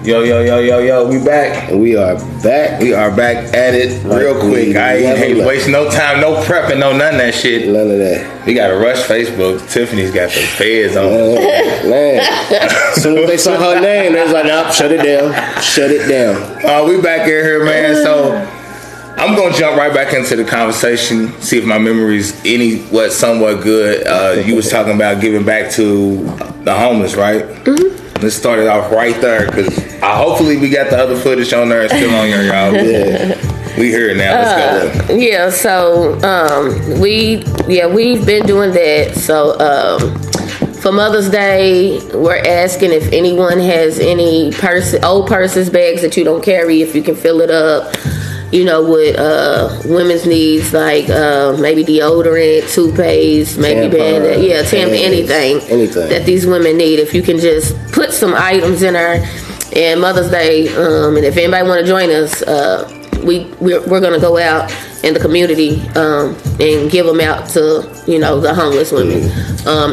Yo, we back. And we are back. We are back at it real quick. I ain't wasting no time, no prepping, no none of that shit. None of that. We got to rush Facebook. Tiffany's got the feds on. Man. As soon as they saw her name, they was like, nope, shut it down. Shut it down. We back in here, man. So I'm going to jump right back into the conversation, see if my memory's somewhat good. You was talking about giving back to the homeless, right? Mm-hmm. Let's start it off right there, because hopefully we got the other footage on there and still on here, y'all. Yeah. We here now. Let's go. Yeah, so we've been doing that. So for Mother's Day, we're asking if anyone has any old purses, bags that you don't carry, if you can fill it up. You know, with women's needs like maybe deodorant, toothpaste, maybe bandage, tampon, anything that these women need. If you can just put some items in our and Mother's Day, and if anybody want to join us, we're gonna go out in the community and give them out to the homeless women.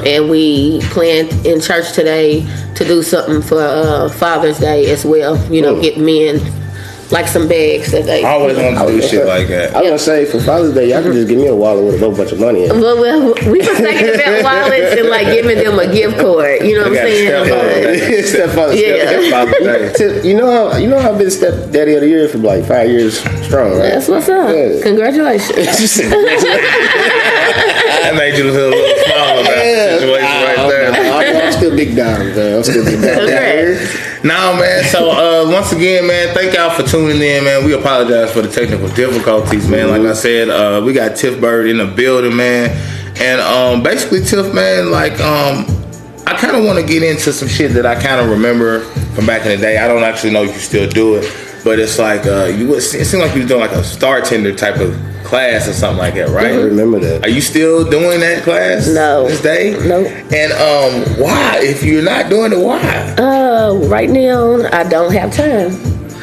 And we planned in church today to do something for Father's Day as well. Get men like some bags that they always want to do shit like that. I was gonna say for Father's Day, y'all can just give me a wallet with a whole bunch of money in it. Well, we was thinking about wallets and like giving them a gift card. You know what I'm saying? Stepfather. You know how I've been stepdaddy of the year for like 5 years strong, right? That's what's up. Yeah. Congratulations. I made you feel a little small about the situation right there. I'm still big down, man. I'm still big down. Okay. No, man. So once again, man, thank y'all for tuning in, man. We apologize for the technical difficulties, man. Like I said, we got Tiff Bird in the building, man. And basically, Tiff, man, like I kind of want to get into some shit that I kind of remember from back in the day. I don't actually know if you still do it, but it's like it seemed like you were doing like a bartender type of class or something like that, right? I remember that. Are you still doing that class? No. This day? No. And why? If you're not doing it, why? Right now I don't have time.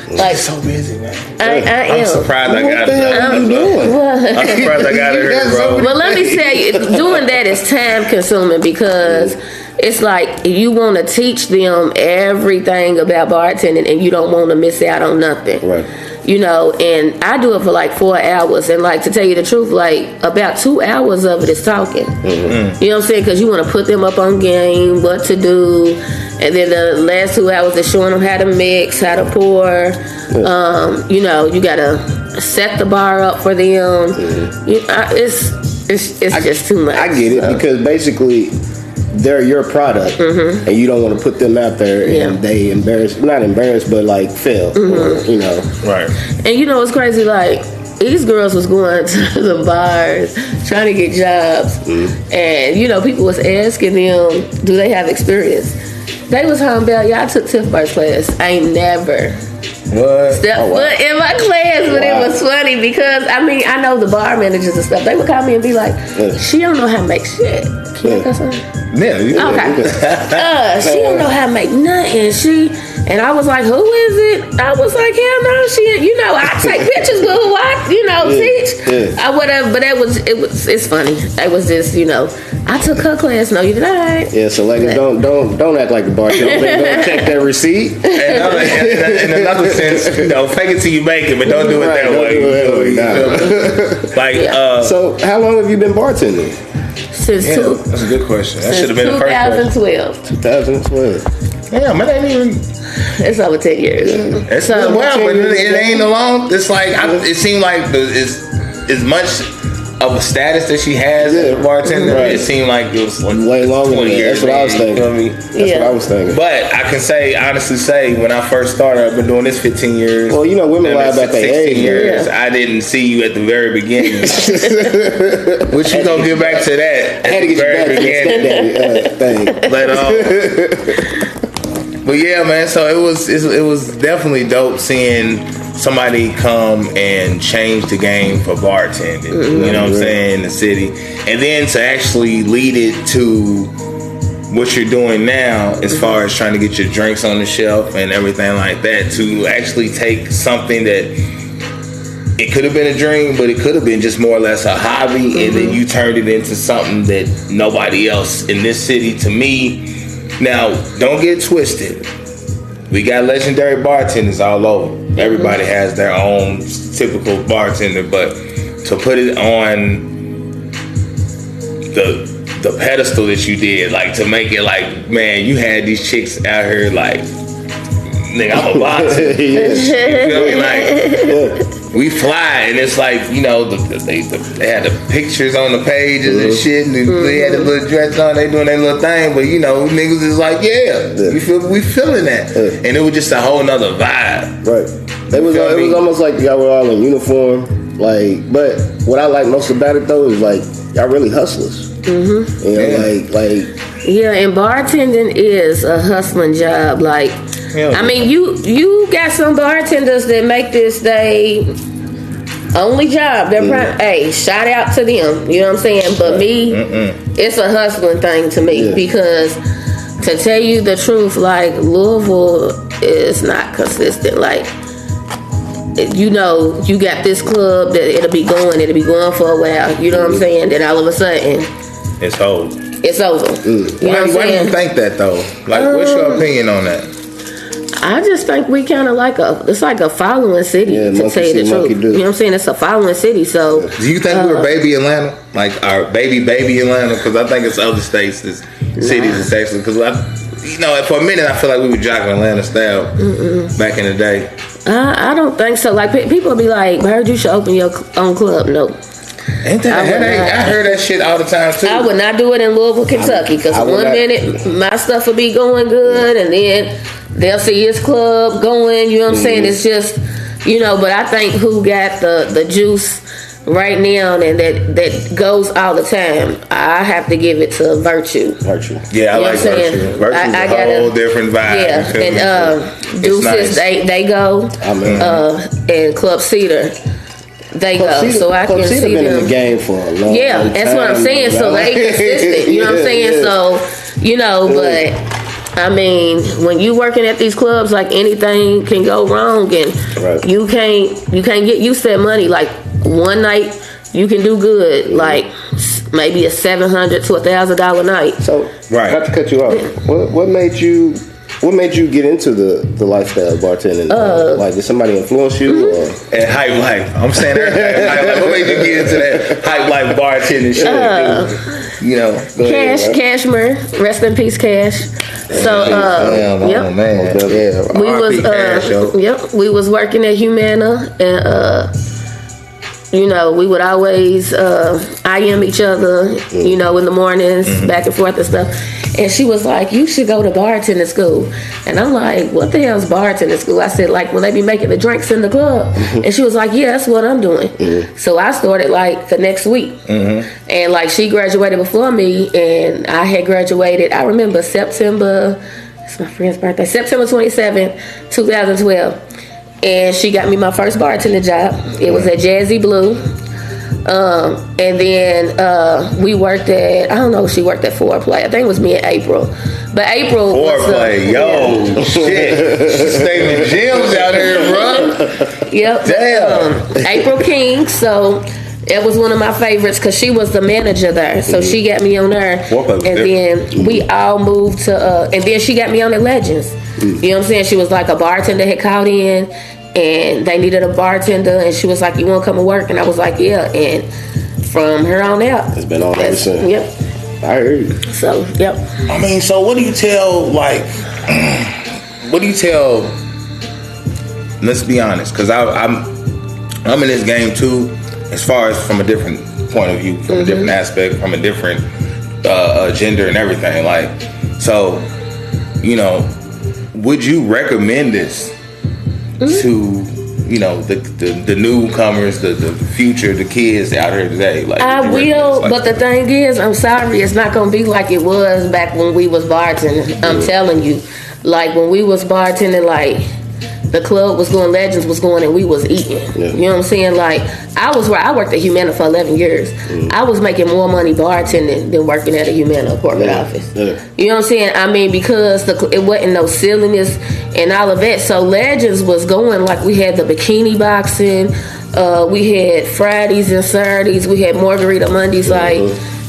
Like so busy, man. I'm surprised I got it. I'm surprised I got it here, bro. Well, let me tell you, doing that is time consuming because it's like you want to teach them everything about bartending and you don't want to miss out on nothing. Right. And I do it for like 4 hours. And like, to tell you the truth, like about 2 hours of it is talking. Mm-hmm. You know what I'm saying? Because you want to put them up on game, what to do. And then the last 2 hours is showing them how to mix, how to pour. You got to set the bar up for them. Mm-hmm. It's just too much. I get it because basically they're your product, and you don't want to put them out there and they not embarrassed, but like fail, Right. And it's crazy, like these girls was going to the bars trying to get jobs, and people was asking them, do they have experience? They was talking about, I took Tiff Bird's class. I ain't never stepped foot in my class, but it was funny because I know the bar managers and stuff. They would call me and be like, she don't know how to make shit. Can I cuss on? Yeah, okay. She don't know how to make nothing. And I was like, who is it? I was like, hell no, I take pictures, but who teach? Whatever. But it's funny. It was just, I took her class. No, you did not. Yeah, so ladies, don't act like the bartender. Don't check that receipt. In another sense, fake it till you make it, but don't do it that way. So how long have you been bartending? That's a good question. That should have been the first question. 2012. Damn, it ain't even. It's over 10 years. It's but it ain't long. It's like it seemed like as much of a status that she has as a bartender. Right. It seemed like it was way longer than that. That's what I was thinking. That's what I was thinking. But I can honestly say, when I first started, I've been doing this 15 years. Well, women lie about their age. Years. I didn't see you at the very beginning. Which you gonna get back to that? I had to get you back to that thing. But yeah, man. So it was definitely dope seeing somebody come and change the game for bartending. You know what I'm saying, in the city, and then to actually lead it to what you're doing now, as far as trying to get your drinks on the shelf and everything like that. To actually take something that it could have been a dream, but it could have been just more or less a hobby, and then you turned it into something that nobody else in this city, to me. Now, don't get twisted. we got legendary bartenders all over. Everybody has their own typical bartender, but to put it on the pedestal that you did, like to make it like, man, you had these chicks out here like, nigga, I'm a boxer. You feel me? Like, we fly, and it's like, you know, they had the pictures on the pages and shit, and they had the little dress on, they doing their little thing, but you know, niggas is like, we feeling that, and it was just a whole nother vibe. Right. It was almost like y'all were all in uniform, like. But what I like most about it though is like y'all really hustlers. Mm-hmm. You know, yeah, and bartending is a hustling job. Like, I mean, you got some bartenders that make this they only job. They're hey, shout out to them. You know what I'm saying? But me, it's a hustling thing to me because, to tell you the truth, like Louisville is not consistent. Like, you know, you got this club that it'll be going for a while. You know what I'm saying? Then all of a sudden, it's over. It's over. You know why do you think that though? Like, what's your opinion on that? I just think we kind of it's like a following city, to tell you the truth. You know what I'm saying? It's a following city. So, do you think we're baby Atlanta? Like our baby Atlanta? Because I think it's other states, cities, and states. Because you know, for a minute, I feel like we were jocking Atlanta style back in the day. I don't think so. Like, people be like, "Bird, you should open your own club." No. Ain't that I heard that shit all the time too. I would not do it in Louisville, Kentucky, because minute my stuff will be going good, and then they'll see his club going. You know what I'm saying? It's just, you know. But I think who got the juice right now, and that goes all the time, I have to give it to Virtue. Yeah, I like Virtue. Virtue's a whole different vibe. Yeah, and Deuces, nice. they go, and Club Cedar. They go, Cedar, so I can see them. Been in the game for a long time. That's what I'm saying. So they consistent. You know what I'm saying? So, you know, but I mean, when you working at these clubs, like, anything can go wrong, and you can't get used to that money. Like, one night you can do good, like maybe a $700 to $1,000 night. So, not to cut you off, what made you get into the lifestyle of bartending? Like, did somebody influence you? At Hype Life. I'm saying that. Hype Life. What made you get into that Hype Life bartending shit? You know, Cashmere, rest in peace, Cash. So, we was working at Humana, and you know, we would always IM each other, you know, in the mornings, back and forth and stuff. And she was like, "You should go to bartending school." And I'm like, "What the hell is bartending school?" I said, "Like, when they be making the drinks in the club." And she was like, "Yeah, that's what I'm doing." So I started like the next week. And like, she graduated before me, and I had graduated, I remember September, it's my friend's birthday, September 27th, 2012. And she got me my first bartending job. It was at Jazzy Blue. And then we worked at, I don't know if she worked at Foreplay. I think it was me and April. But April Foreplay, shit. She's staying in gyms out here, bro. Yep. Damn. April King, so it was one of my favorites because she was the manager there. So she got me on there. And then we all moved to, and then she got me on at Legends. You know what I'm saying? She was like, a bartender had called in, and they needed a bartender, and she was like, "You want to come and work?" And I was like, "Yeah." And from her on out, it's been all ever since. Yep. I heard you. So, yep. I mean, so what do you tell, like, let's be honest, because I'm in this game too, as far as from a different point of view, from a different aspect, from a different gender and everything. Like, so, you know, would you recommend this to, you know, the newcomers, the future, the kids out here today? Like, I will, but the thing is, I'm sorry, it's not gonna be like it was back when we was bartending. I'm telling you, like, when we was bartending, like, the club was going, Legends was going, and we was eating. You know what I'm saying? Like, I worked at Humana for 11 years. I was making more money bartending than working at a Humana corporate office. You know what I'm saying? I mean, because it wasn't no silliness and all of that. So Legends was going, like, we had the bikini boxing, we had Fridays and Saturdays, we had Margarita Mondays, like,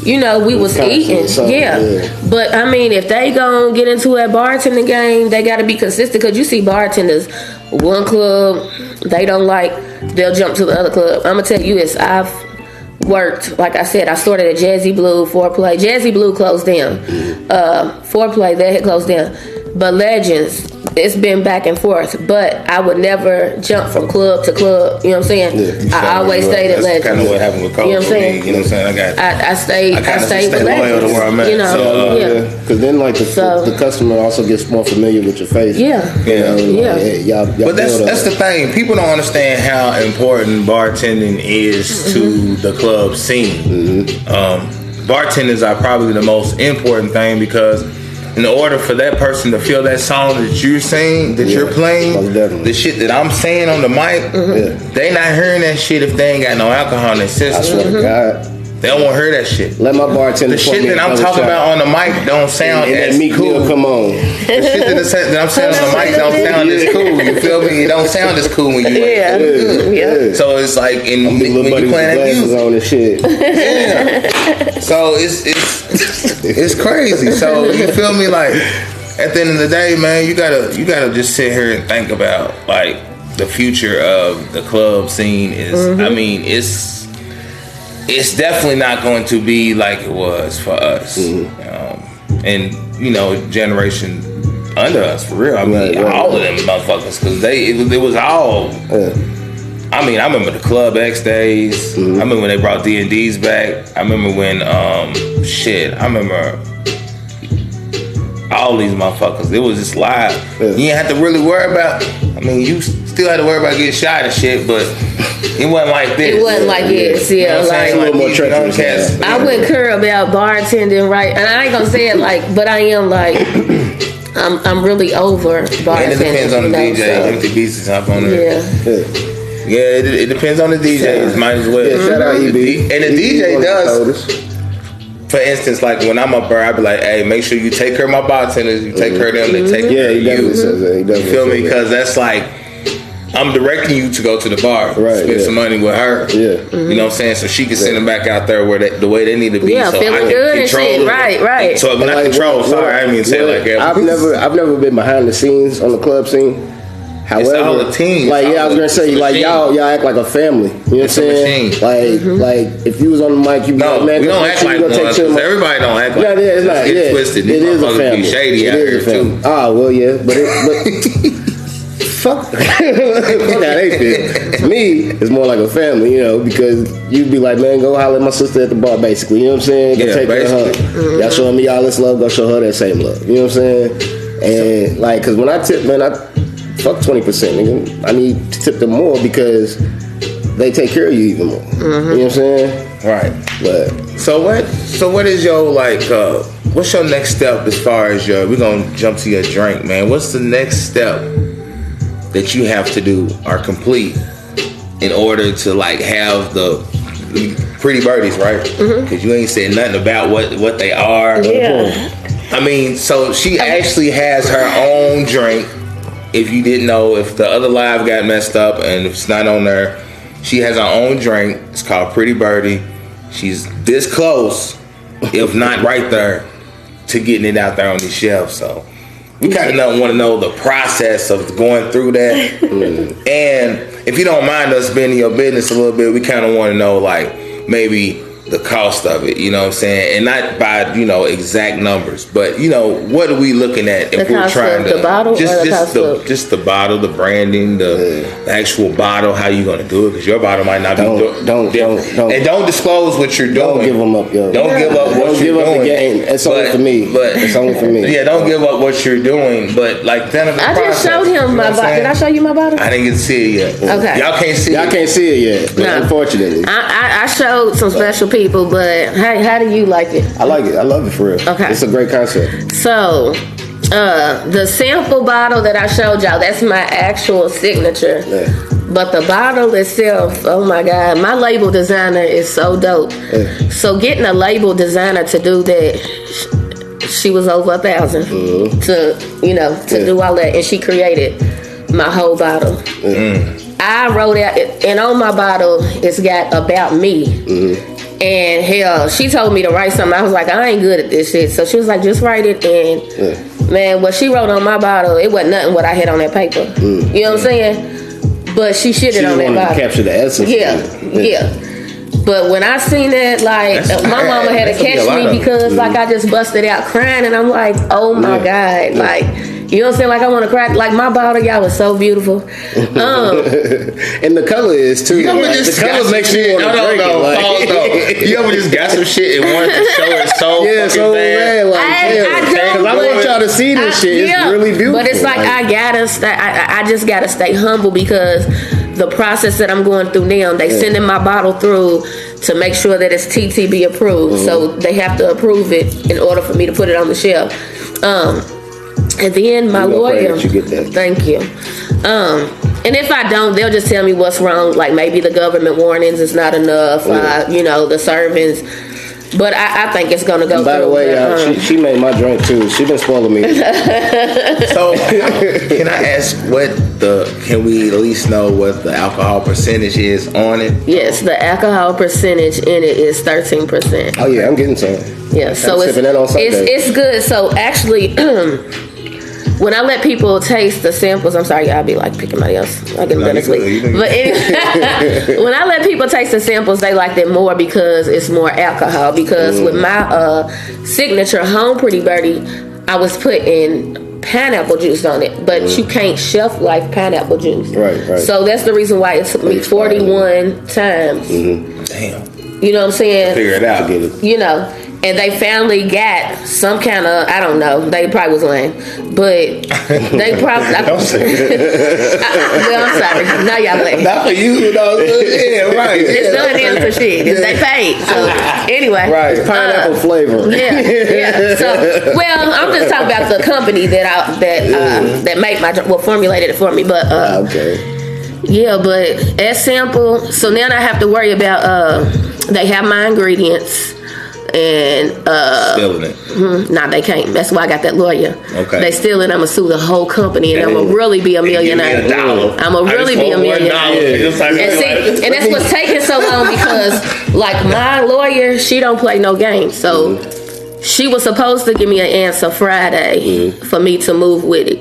you know, we was eating. Yeah. But I mean, if they gonna get into a bartending game, they gotta be consistent. Cause you see bartenders, one club they don't like, they'll jump to the other club. I'm gonna tell you this, I've worked, like I said, I started at Jazzy Blue, Foreplay. Jazzy Blue closed down. Foreplay, that had closed down. But Legends, it's been back and forth. But I would never jump from club to club. You know what I'm saying? I always stayed at Legends. That's kind of what happened with Coach. You know what I'm saying? You know what I'm saying? I stayed with loyal to Legends. where I'm at. You know, because then like the customer also gets more familiar with your face. Yeah. Y'all but that's the thing. People don't understand how important bartending is to the club scene. Bartenders are probably the most important thing because in order for that person to feel that song that you're saying, that you're playing, the shit that I'm saying on the mic, they not hearing that shit if they ain't got no alcohol in their system. I swear to God. They don't want to hear that shit. Let my bartender. The shit that I'm talking about on the mic don't sound as cool. Come on. The shit that I'm saying on the mic don't sound as cool. You feel me? It don't sound as cool when you yeah. So it's like when you playing that music on the shit. Yeah. So it's crazy. So you feel me? Like at the end of the day, man, you gotta just sit here and think about like the future of the club scene is. I mean, it's definitely not going to be like it was for us, and you know, generation under us for real. I mean, all of them motherfuckers, because it was all. I mean, I remember the Club X days. I remember when they brought D&Ds back. I remember when I remember all these motherfuckers. It was just live. You didn't have to really worry about. I mean, you still had to worry about getting shot and shit, but it wasn't like this. It wasn't like this. Yeah, you know like a little more treacherous. I wouldn't care about bartending, right? And I ain't gonna say it like, but I am like, I'm really over bartending. And it depends on the DJ. Empty Beats is up on there. Yeah, it depends on the DJs. Might as well. Yeah, shout out EB. And the DJ does. For instance, like when I'm up there, I be like, "Hey, make sure you take care of my bartenders. You take care of them. They take care of you." Definitely says that. You feel me? Because that's like I'm directing you to go to the bar, spend some money with her. You know what I'm saying? So she can send them back out there where the way they need to be. Yeah, so feeling I can good control and shit. them. Right. So when I control, I didn't mean to say it like that. I've never been behind the scenes on the club scene. However, it's all a team. Like I was gonna say, like y'all act like a family. You know what I'm saying? Like if you was on the mic, you be like, man, we don't act like one. Everybody don't act like. No, it's not. Get twisted. It is a family. Be shady out here too. Ah, well, yeah, but fuck how they feel. Me, it's more like a family, you know, because you'd be like, man, go holler at my sister at the bar, basically. You know what I'm saying? Go take care of her. Y'all showing me all this love, go show her that same love. You know what I'm saying? And like, cause when I tip, man, fuck 20%, nigga. I need to tip them more because they take care of you even more. You know what I'm saying? Right. But so what is your like? What's your next step as far as your? We're gonna jump to your drink, man. What's the next step that you have to do or complete in order to like have the Pretty Birdies, right? Because you ain't said nothing about what they are. Yeah. I mean, so she actually has her own drink. If you didn't know, if the other live got messed up and if it's not on there, she has her own drink. It's called Pretty Birdie. She's this close, if not right there, to getting it out there on the shelf. So we kind of want to know the process of going through that. And if you don't mind us being in your business a little bit, we kind of want to know like maybe the cost of it, you know what I'm saying? And not by, you know, exact numbers, but, you know, what are we looking at if we're trying to... The bottle just the bottle, the branding, the actual bottle, how you going to do it, because your bottle might not be... Don't. And don't disclose what you're doing. Don't give them up, yo. Don't give up what you're doing. Don't give up the game. It's only for me. It's only for me. Yeah, don't give up what you're doing, but, like, then I just showed him my bottle. Did I show you my bottle? I didn't get to see it yet. Okay. Y'all can't see it yet, unfortunately. I showed some special people, but how do you like it? I like it. I love it for real. Okay. It's a great concept. So, the sample bottle that I showed y'all, that's my actual signature. Yeah. But the bottle itself, oh my God, my label designer is so dope. Yeah. So getting a label designer to do that, she was over $1,000 to do all that, and she created my whole bottle. I wrote out, and on my bottle, it's got about me. And hell, she told me to write something. I was like, I ain't good at this shit. So she was like, just write it. And man, what she wrote on my bottle, it wasn't nothing what I had on that paper. You know what I'm saying? But she shitted on that bottle. To capture the essence. Yeah. But when I seen that, like, my mama had to catch me because, like, I just busted out crying, and I'm like, oh my God, like, you know what I'm saying? Like, I want to cry. Like, my bottle, y'all, was so beautiful. And the color is too. You ever just the color makes you want to drink it. You ever just got some shit and wanted to show it so bad? Because I want y'all to see this shit. It's really beautiful. But it's like I just gotta stay humble because the process that I'm going through now, they sending my bottle through to make sure that it's TTB approved. So they have to approve it in order for me to put it on the shelf. And then my lawyer, thank you. And if I don't, they'll just tell me what's wrong. Like maybe the government warnings is not enough. The servants. But I think it's gonna go. By the way, she made my drink too. She been spoiling me. So can I ask can we at least know what the alcohol percentage is on it? Yes, the alcohol percentage in it is 13%. Oh yeah, I'm getting some. Yeah, so it's good. So actually, when I let people taste the samples, I'm sorry, I'll be like picking somebody else. I get them done this week. But when I let people taste the samples, they like them more because it's more alcohol. Because with my signature Home Pretty Birdie, I was putting pineapple juice on it, but you can't shelf life pineapple juice. Right. So that's the reason why it took me 41 times. Damn. You know what I'm saying? Figure it out. You know. And they finally got some kind of, I don't know, they probably was lame, but they probably, don't say that. well, I'm sorry, now y'all lame. Not for you, though. Yeah, right. It's done them for shit, they paid, so anyway. Right, pineapple flavor. Yeah, so, well, I'm just talking about the company that made formulated it for me, but, yeah, but at sample, so now I have to worry about, they have my ingredients. And stealing it. Nah, they can't. That's why I got that lawyer. Okay. They steal it. I'm gonna sue the whole company, and I'm gonna really be a millionaire. I'm gonna really be a millionaire. And that's what's taking so long because, like, my lawyer, she don't play no games. So she was supposed to give me an answer Friday for me to move with it.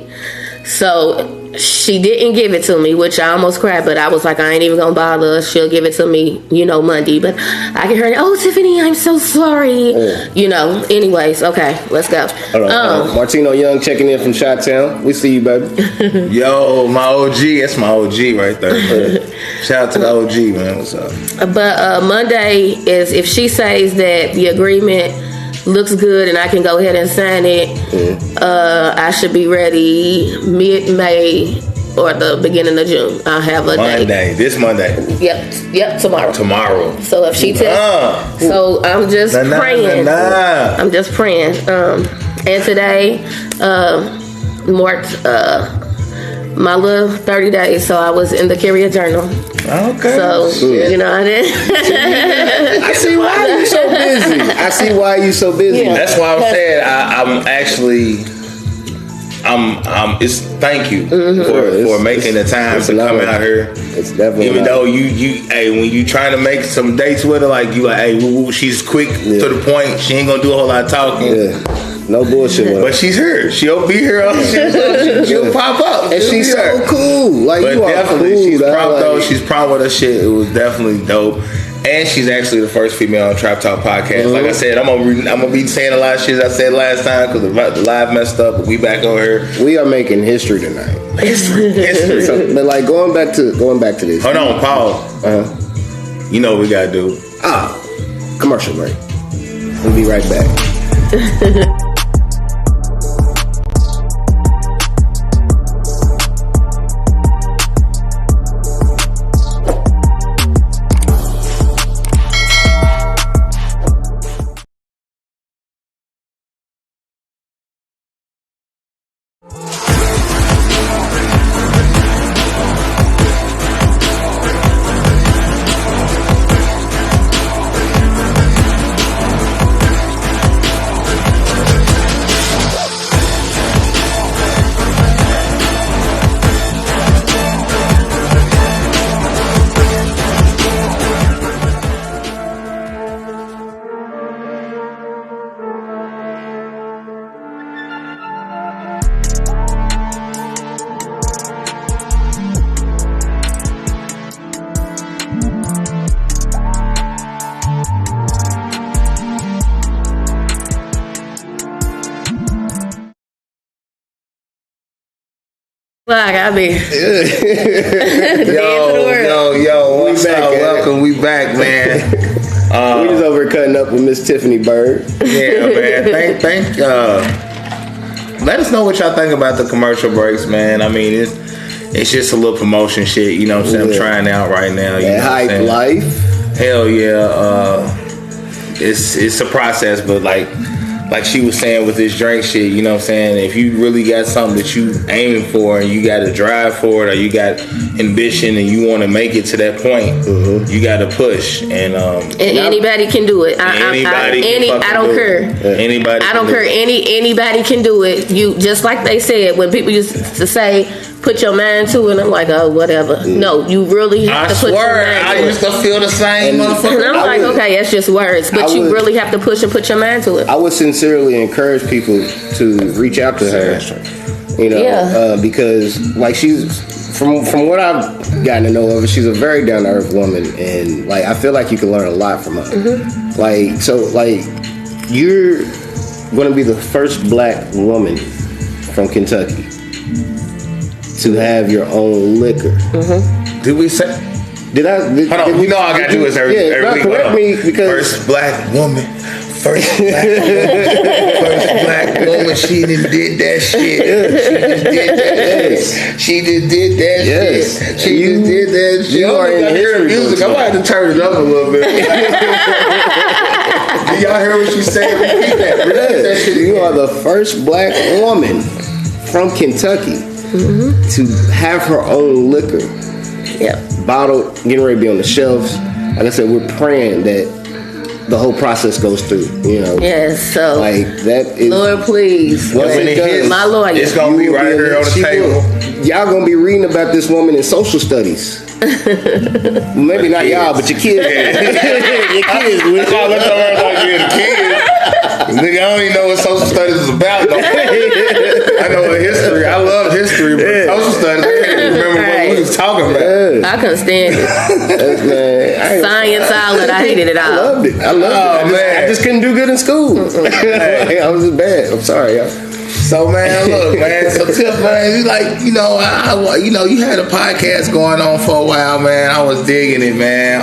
So she didn't give it to me, which I almost cried, but I was like, I ain't even gonna bother. She'll give it to me, Monday. But I can hear, oh, Tiffany, I'm so sorry. Anyways, okay, let's go. Martino Young checking in from Chi-Town. We see you, baby. Yo, my OG. That's my OG right there. Shout out to the OG, man. What's up? But Monday is, if she says that the agreement looks good and I can go ahead and sign it, I should be ready mid-May or the beginning of June. I'll have a Monday. This Monday. Yep, tomorrow. So if she tells, so I'm just praying. I'm just praying. And today marked my little 30 days, so I was in the Carrier Journal. Okay. So, I didn't. I see why you so busy. Yeah. That's why I'm saying I'm actually, it's thank you for making the time to come out here. It's definitely even though when you trying to make some dates with her, like you like, hey, she's quick to the point. She ain't gonna do a whole lot of talking. Yeah. No bullshit. But she's here. She'll be here. She'll pop up. And she's so cool. Like, but you are definitely, cool. She's prompt though. She's prompt with her shit. It was definitely dope. And she's actually the first female on Trap Talk podcast. Like I said, I'm gonna be saying a lot of shit I said last time because the live messed up. But we back over here. We are making history tonight. History. So, but like going back to this. Hold on, pause. You know what we gotta do. Commercial break. We'll be right back. Fuck, I mean, yo, what's up? Welcome, we back, man. We just over cutting up with Miss Tiffany Bird. Yeah, man. Thank. Let us know what y'all think about the commercial breaks, man. I mean, it's just a little promotion shit. You know what I'm saying? I'm trying out right now. You know Hype life. Hell yeah. It's a process, but like she was saying with this drink shit, you know what I'm saying? If you really got something that you aiming for and you got to drive for it, or you got ambition and you want to make it to that point, you got to push. And anybody can do it. I don't care. Anybody. I don't care. Anybody can do it. You just like they said when people used to say, put your mind to it. I'm like, oh, whatever. No, you really have to put your mind to it. I used to feel the same, motherfucker. And I'm like, okay, that's just words, but you really have to push and put your mind to it. I would sincerely encourage people to reach out to her, you know, because like she's from what I've gotten to know of her, she's a very down to earth woman, and like I feel like you can learn a lot from her. Like you're going to be the first black woman from Kentucky to have your own liquor. Did we say? Hold on. You know I got to do this every week. Correct me, because first black woman. First black woman. She done did that shit. She just did that shit. She just did that shit. You are in hearing music. I'm about to turn it up a little bit. Did y'all hear what she said? Repeat that shit. You are the first black woman from Kentucky to have her own liquor. Bottled, getting ready to be on the shelves. Like I said, we're praying that the whole process goes through, you know. Yes, so like that is, Lord, please. My lawyer. It's gonna be right here on the table. Y'all gonna be reading about this woman in social studies. Maybe not y'all, but your kids. Your kids. Nigga, I don't even know what social studies is about, though. I know what history. I love history, but social studies, I can't remember what we was talking about. I couldn't stand it. Science outlet, I hated it all. I loved it. I just couldn't do good in school. I was just bad. I'm sorry, y'all. So man, look, man. So Tiff, man, you like, you know, you had a podcast going on for a while, man. I was digging it, man.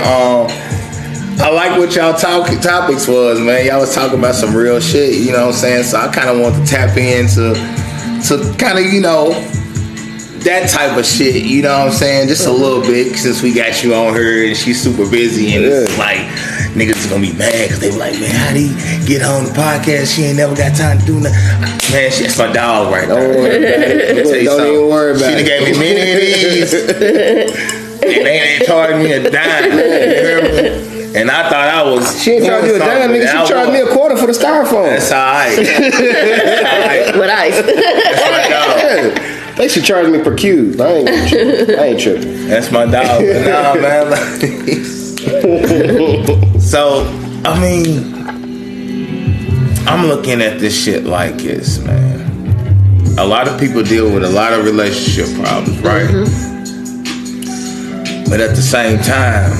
I like what y'all topics was, man. Y'all was talking about some real shit, you know what I'm saying? So I kind of want to tap into kind of, you know, that type of shit, you know what I'm saying? Just a little bit, since we got you on her and she's super busy, and it's like, niggas is gonna be mad because they be like, man, how do you get on the podcast? She ain't never got time to do nothing. Man, that's my dog right there. Don't worry about it. Don't even worry about it. She gave me many of these, and they ain't charged me a dime. And I thought I was. She ain't charged you a dime, nigga. She charged me a quarter for the styrofoam. That's all right. With ice. That's my dog. They should charge me per cube. I ain't tripping. That's my dog. Nah, man. So, I mean, I'm looking at this shit like this, man. A lot of people deal with a lot of relationship problems, right? But at the same time,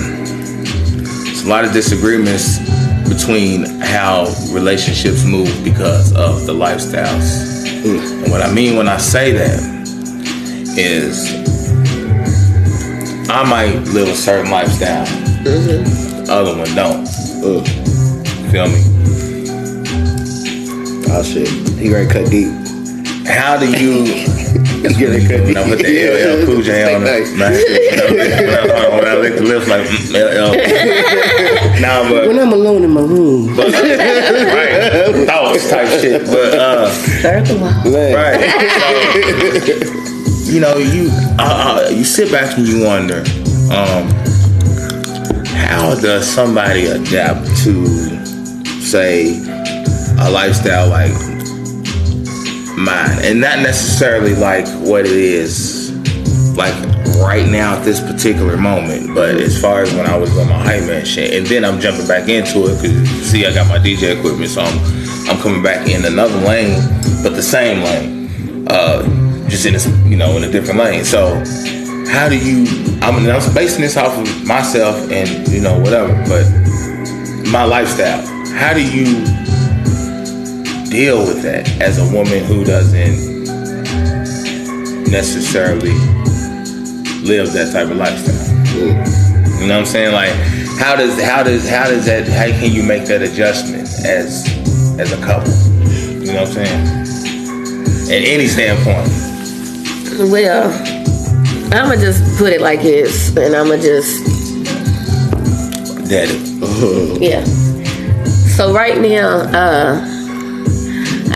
there's a lot of disagreements between how relationships move because of the lifestyles. And what I mean when I say that is I might live a certain lifestyle. The other one don't. Feel me? Oh shit. He ready to cut deep. How do you get ready to cut deep? When I put the LL Cool J on it, man. When I lick the lips like LL. Nah, but when I'm alone in my room. But, right. Thoughts type shit. But right. So, you know, you sit back and you wonder, how does somebody adapt to, say, a lifestyle like mine? And not necessarily like what it is, like right now at this particular moment, but as far as when I was on my hype man shit, and then I'm jumping back into it because, see, I got my DJ equipment, so I'm coming back in another lane, but the same lane, just in a, you know, in a different lane. So how do you? I'm basing this off of myself and, you know, whatever, but my lifestyle. How do you deal with that as a woman who doesn't necessarily live that type of lifestyle. You know what I'm saying? Like, how can you make that adjustment as a couple? You know what I'm saying? At any standpoint. Well, I'ma just put it like this, and I'ma just Daddy. Yeah. So right now,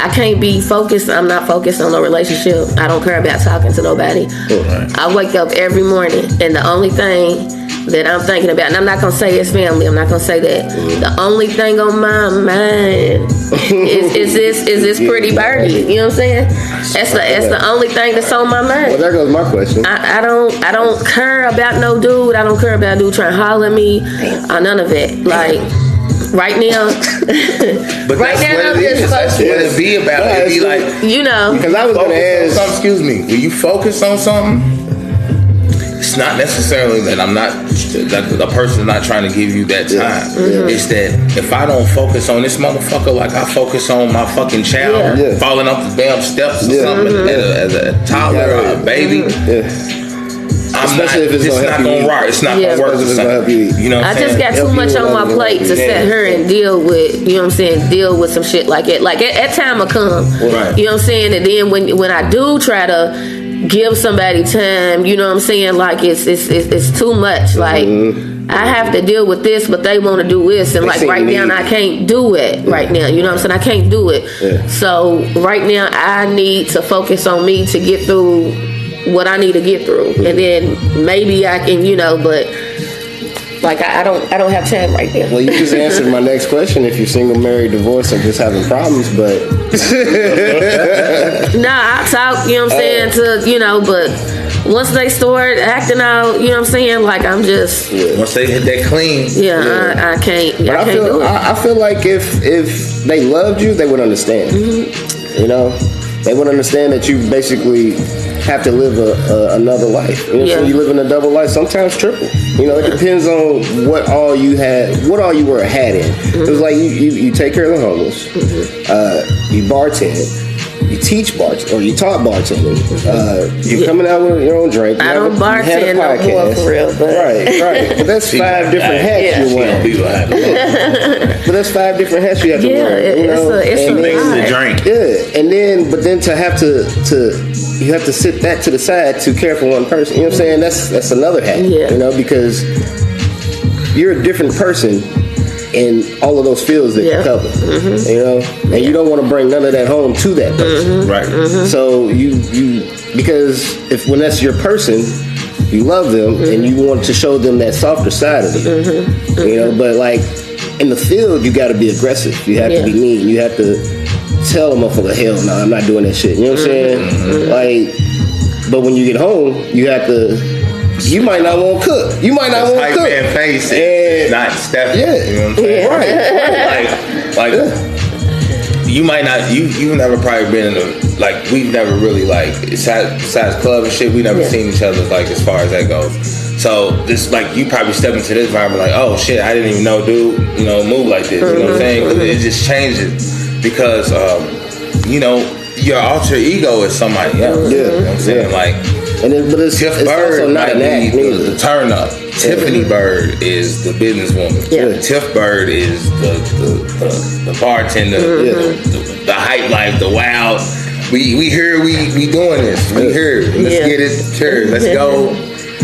I can't be focused. I'm not focused on no relationship. I don't care about talking to nobody. Right. I wake up every morning, and the only thing that I'm thinking about, and I'm not gonna say it's family. I'm not gonna say that. The only thing on my mind is this pretty birdie. You know what I'm saying? That's the only thing that's on my mind. Well, there goes my question. I don't care about no dude. I don't care about a dude trying to holler at me or none of it. Like. Right now, but right now I'm just focused. That's what it be about. It be like, you know, because I was going to ask. Excuse me. When you focus on something, it's not necessarily that I'm not that the person's not trying to give you that time. Mm-hmm. It's that if I don't focus on this motherfucker like I focus on my fucking child falling up the damn steps or something as a toddler or a baby. It's not gonna work. It's not gonna work. You know, I just got too much on my plate to sit here and deal with. You know what I'm saying? Deal with some shit like that. Like at time will come. Right. You know what I'm saying? And then when I do try to give somebody time, you know what I'm saying? Like it's too much. Like I have to deal with this, but they want to do this, and like right now I can't do it. Right now, you know what I'm saying? I can't do it. Yeah. So right now I need to focus on me to get through what I need to get through, and then maybe I can, you know, but like I don't have time right now. Well, you just answered my next question. If you're single, married, divorced, and just having problems, but I talk, you know what I'm saying, to, you know, but once they start acting out, you know what I'm saying, like I'm just once they hit that clean, I can't. But I can't do it. I feel like if they loved you, they would understand. You know, they would understand that you basically have to live another life. You know, so you live in a double life, sometimes triple. You know, it depends on what all you were had in. It was like you take care of the homeless, you bartend, you teach bartending, or you taught bartending. You're coming out with your own drink. I don't bartend no more for real, but right. But that's 5 different hats you wear. But that's 5 different hats you have to wear. You know, it's a drink. Yeah, but then to have to you have to sit that to the side to care for one person. You know what I'm saying? That's another hat. Yeah. You know, because you're a different person in all of those fields that you cover. You know, and you don't want to bring none of that home to that person. Right. So you because when that's your person, you love them and you want to show them that softer side of you. You know, but like in the field, you got to be aggressive. You have to be mean. You have to tell a motherfucker, hell no, I'm not doing that shit. You know what I'm saying? Like, but when you get home, you have to. You might not want to cook. You might not want to cook. Man face and not Stephanie. Yeah. You know what I'm saying? Like you might not. You never probably been in a, like, we've never really, like, besides club and shit, we never seen each other, like, as far as that goes. So this, like, you probably step into this vibe and like, oh shit, I didn't even know dude, you know, move like this. You know what I'm saying? Because it just changes. Because, you know, your alter ego is somebody else. You know what I'm saying? Like, but it's Bird not an act. The turn up. Tiffany Bird is the businesswoman. Tiff Bird is the bartender, the hype life, the wild. We here, we doing this. We here. Let's get it. Sure, let's go.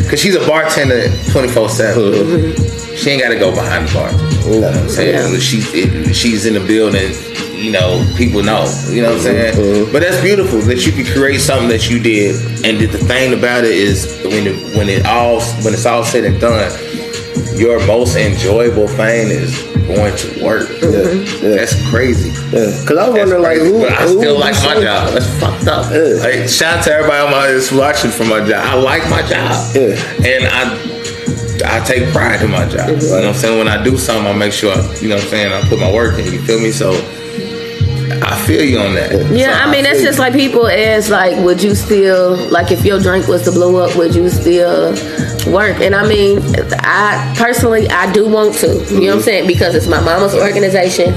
Because she's a bartender 24/7. She ain't got to go behind the bar. You know what I'm saying? She's in the building. You know, people know. You know what I'm saying? But that's beautiful that you can create something that you did. And the thing about it is, when it's all said and done, your most enjoyable thing is going to work. That's crazy. Because I wonder, like, who I still like my job. That's fucked up. Like, shout out to everybody that's watching from my job. I like my job, and I take pride in my job. You know what I'm saying? When I do something, I make sure, you know what I'm saying, I put my work in. You feel me? So I feel you on that. Yeah, so I mean, that's just like people ask, like, would you still, like, if your drink was to blow up, would you still work? And I mean, I personally, I do want to. You know what I'm saying? Because it's my mama's organization.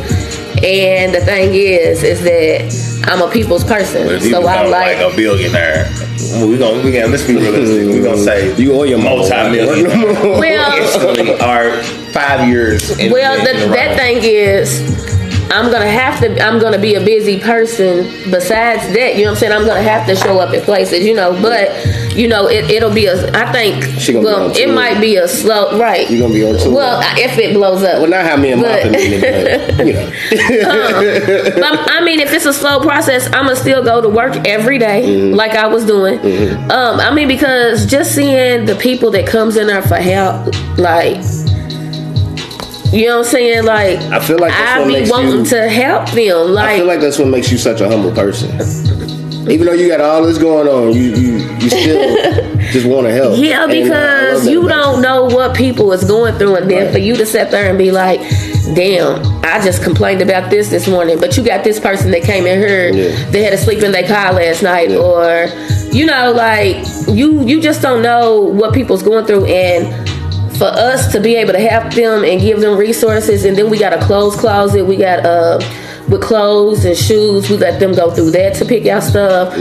And the thing is that I'm a people's person. But if you so I like a billionaire, let's be realistic. We're gonna say you owe your multi-millionaire. Well, or 5 years. That thing is, I'm gonna be a busy person. Besides that, you know what I'm saying, I'm gonna have to show up at places, but it'll be I think it might be a slow, right? You're gonna be on tour. Well, if it blows up. Well, not how me and my opinion, but I mean, if it's a slow process, I'm gonna still go to work every day, like I was doing. I mean, because just seeing the people that comes in there for help, like, you know what I'm saying? Like, I feel like that's what makes wanting to help them. Like, I feel like that's what makes you such a humble person. Even though you got all this going on, you still just want to help. Yeah, because you don't know what people is going through, and then for you to sit there and be like, damn, I just complained about this morning, but you got this person that came in here, they had to sleep in their car last night, or, like, you just don't know what people's going through. And for us to be able to help them and give them resources, and then we got a clothes closet, we got with clothes and shoes, we let them go through that to pick out stuff.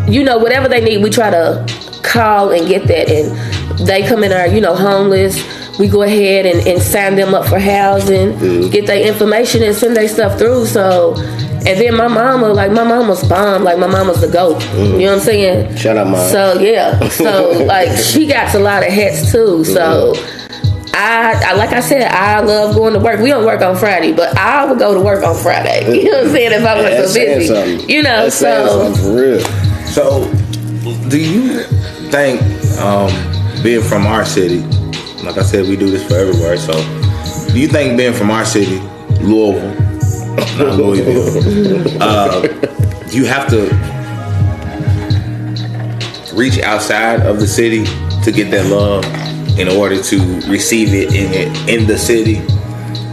Whatever they need, we try to call and get that. And they come in our, homeless, we go ahead and sign them up for housing, get their information and send their stuff through. So, and then my mama's bomb, like my mama's the GOAT. You know what I'm saying? Shout out, mom. So yeah, so like she got a lot of hats too. So I like I said, I love going to work. We don't work on Friday, but I would go to work on Friday. You know what I'm saying? If I wasn't so busy, That's so for real. So, do you think being from our city, like I said, we do this for everywhere. So, do you think being from our city, Louisville, not Louisville, you have to reach outside of the city to get that love in order to receive it in the city?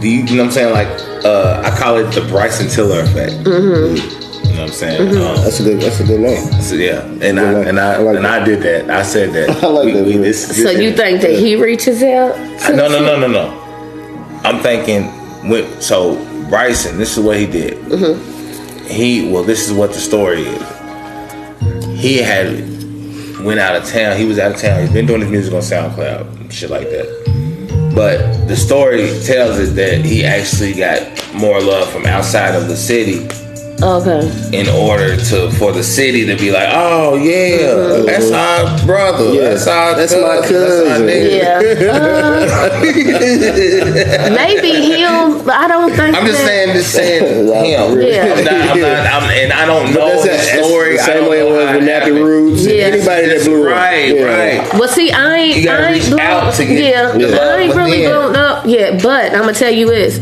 You know what I'm saying? Like, I call it the Bryson Tiller effect. You know what I'm saying? That's a good name. So, yeah, I did that. I said that. I like that. So you think that he reaches out? No. I'm thinking so Bryson. This is what he did. This is what the story is. He had went out of town. He was out of town. He's been doing his music on SoundCloud and shit like that. But the story tells us that he actually got more love from outside of the city. Okay. In order for the city to be like, oh yeah, that's our brother, that's my cousin, yeah. Maybe him. I don't think. I'm just saying him. Yeah. And I don't know the story. The same way it was with Nappy Roots. Anybody that blew up. Right. Well, see, I ain't blown up. I ain't really blown up yet. But I'm gonna tell you this.